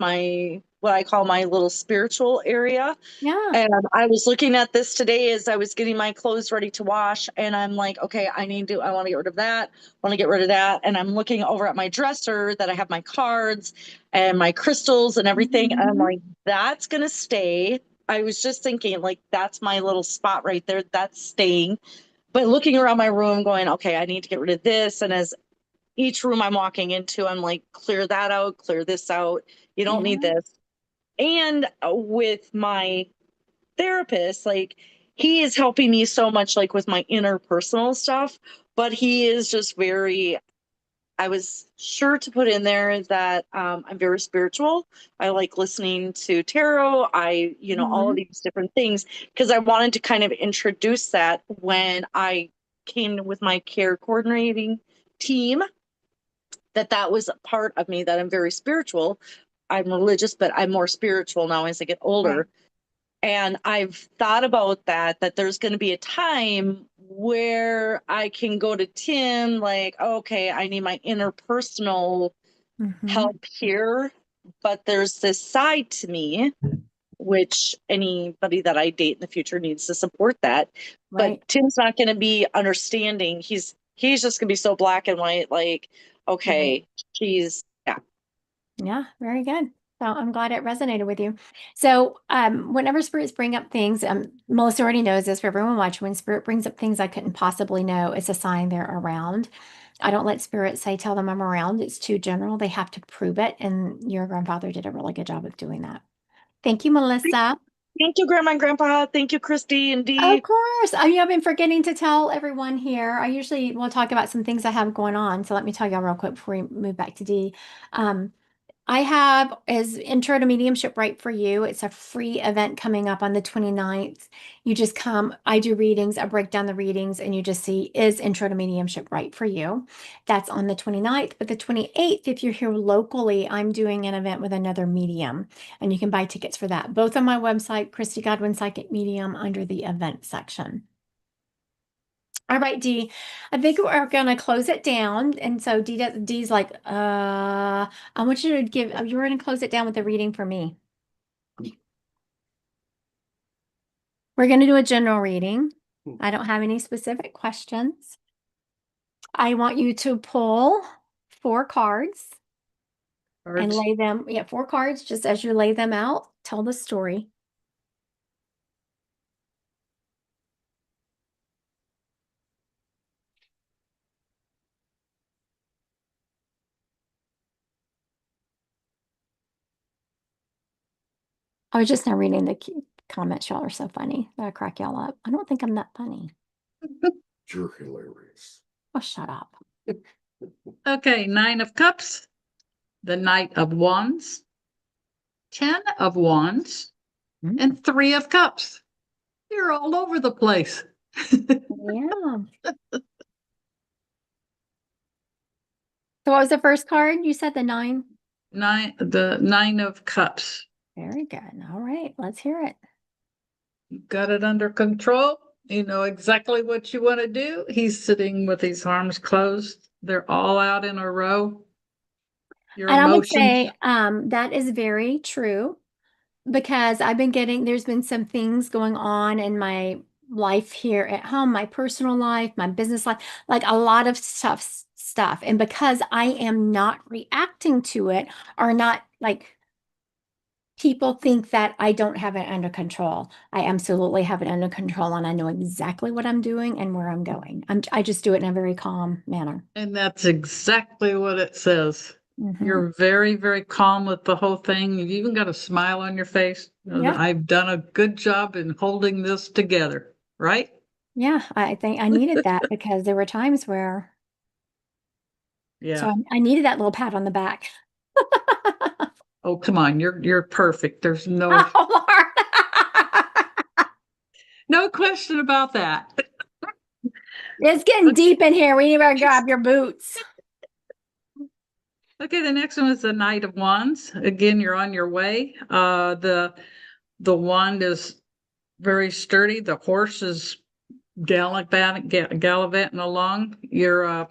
what I call my little spiritual area. Yeah. And I was looking at this today as I was getting my clothes ready to wash. And I'm like, okay, I want to get rid of that. I want to get rid of that. And I'm looking over at my dresser that I have my cards and my crystals and everything. And I'm Mhm. like, that's going to stay. I was just thinking, like, that's my little spot right there. That's staying. But looking around my room, going, okay, I need to get rid of this. And as each room I'm walking into, I'm like, clear that out, clear this out. You don't need Yeah. this. And with my therapist, like he is helping me so much, like with my interpersonal stuff, but he is just very, I was sure to put in there that I'm very spiritual. I like listening to tarot. All of these different things, because I wanted to kind of introduce that when I came with my care coordinating team, that was a part of me, that I'm very spiritual. I'm religious, but I'm more spiritual now as I get older. Right. And I've thought about that there's going to be a time where I can go to Tim, like, okay, I need my interpersonal help here. But there's this side to me, which anybody that I date in the future needs to support that. Right. But Tim's not going to be understanding. He's just going to be so black and white, like, okay, she's, yeah. Yeah, very good. So I'm glad it resonated with you. So whenever spirits bring up things, Melissa already knows this for everyone watching, when spirit brings up things I couldn't possibly know, it's a sign they're around. I don't let spirits say, tell them I'm around. It's too general. They have to prove it. And your grandfather did a really good job of doing that. Thank you, Melissa. Thank you, Grandma and Grandpa. Thank you, Christy and Dee. Of course. I've been forgetting to tell everyone here. I usually will talk about some things I have going on. So let me tell y'all real quick before we move back to Dee. I have as Intro to Mediumship Right for You. It's a free event coming up on the 29th. You just come, I do readings, I break down the readings, and you just see, is Intro to Mediumship right for you? That's on the 29th. But the 28th, if you're here locally, I'm doing an event with another medium, and you can buy tickets for that. Both on my website, Christy Godwin Psychic Medium, under the event section. All right, Dee, I think we're going to close it down. And so Dee's like, I want you to you're going to close it down with a reading for me. We're going to do a general reading. I don't have any specific questions. I want you to pull 4 cards and lay them, 4 cards, just as you lay them out, tell the story. I was just now reading the comments. Y'all are so funny. That'll crack y'all up. I don't think I'm that funny. You're hilarious. Oh, shut up. Okay, 9 of Cups, the Knight of Wands, 10 of Wands, and 3 of Cups. You're all over the place. Yeah. So what was the first card? You said the 9? The 9 of Cups. Very good. All right, let's hear it. You got it under control. You know exactly what you want to do. He's sitting with his arms closed. They're all out in a row. Your And I would emotions. say that is very true, because there's been some things going on in my life here at home, my personal life, my business life, like a lot of stuff. And because I am not reacting to it, or not, like, people think that I don't have it under control. I absolutely have it under control, and I know exactly what I'm doing and where I'm going. I just do it in a very calm manner. And that's exactly what it says. Mhm. You're very, very calm with the whole thing. You've even got a smile on your face. Yeah. I've done a good job in holding this together, right? Yeah, I think I needed that, because there were times where, Yeah. so I needed that little pat on the back. Oh, come on. You're perfect. There's no Oh, Lord. no question about that. It's getting deep in here. We need to grab your boots. Okay, the next one is the Knight of Wands. Again, you're on your way. The wand is very sturdy. The horse is gallivanting along. You're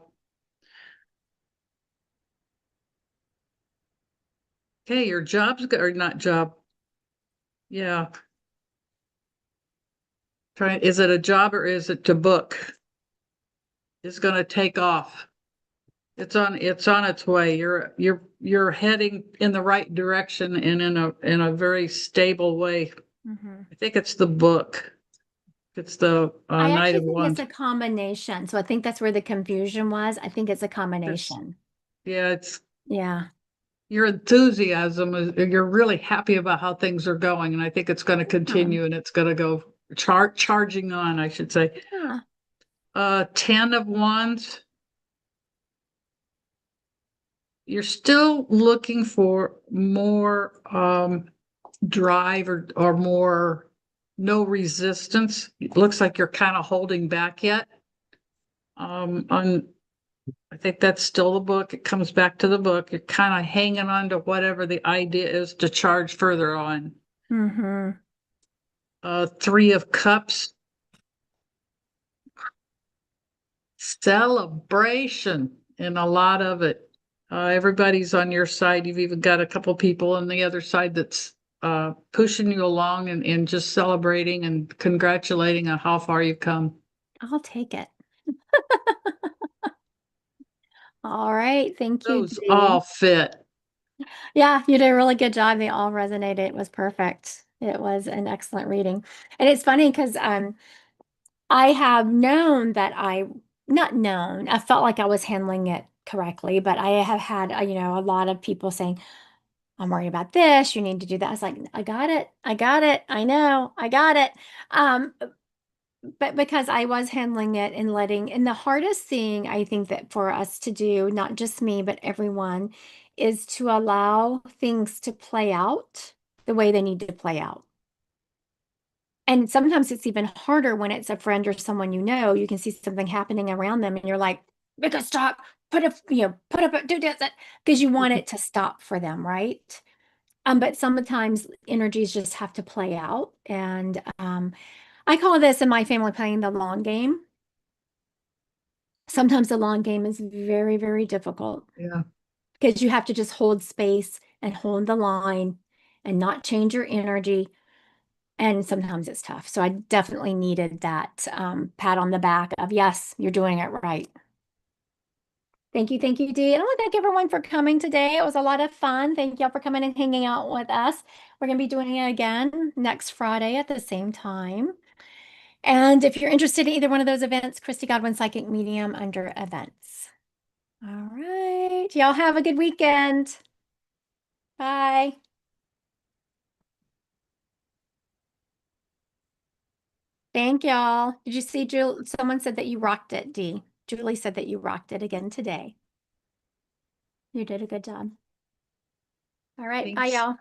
okay, your job's good, or not job. Yeah. Is it a job or is it to book? It's going to take off. It's on its way. You're heading in the right direction and in a very stable way. I think it's the book. It's the I Knight actually of think Wands. it's a combination. So I think that's where the confusion was. I think it's a combination. Yeah, it's Yeah. your enthusiasm. You're really happy about how things are going, and I think it's going to continue, and it's going to go charging on, I should say. Yeah. 10 of Wands. You're still looking for more drive or more no resistance. It looks like you're kind of holding back yet. I think that's still the book. It comes back to the book. You're kind of hanging on to whatever the idea is to charge further on. Mm-hmm. 3 of Cups. Celebration and a lot of it. Everybody's on your side. You've even got a couple people on the other side that's pushing you along and just celebrating and congratulating on how far you've come. I'll take it. All right. Thank you, Those Dee. all fit. Yeah, you did a really good job. They all resonated. It was perfect. It was an excellent reading. And it's funny because I have known that not known, I felt like I was handling it correctly, but I have had, a lot of people saying, I'm worried about this, you need to do that. I was like, I got it. I know, I got it. But because I was handling it and the hardest thing I think that for us to do, not just me, but everyone, is to allow things to play out the way they need to play out. And sometimes it's even harder when it's a friend or someone you can see something happening around them and you're like, make a stop, put up, do this, because you want it to stop for them, right? But sometimes energies just have to play out. And I call this in my family playing the long game. Sometimes the long game is very, very difficult. Yeah. Because you have to just hold space and hold the line and not change your energy. And sometimes it's tough. So I definitely needed that pat on the back of, yes, you're doing it right. Thank you, Dee. And I want to thank everyone for coming today. It was a lot of fun. Thank y'all for coming and hanging out with us. We're going to be doing it again next Friday at the same time. And if you're interested in either one of those events, Christy Godwin Psychic Medium under events. All right. Y'all have a good weekend. Bye. Thank y'all. Did you see someone said that you rocked it, Dee. Julie said that you rocked it again today. You did a good job. All right. Bye, Thanks. y'all.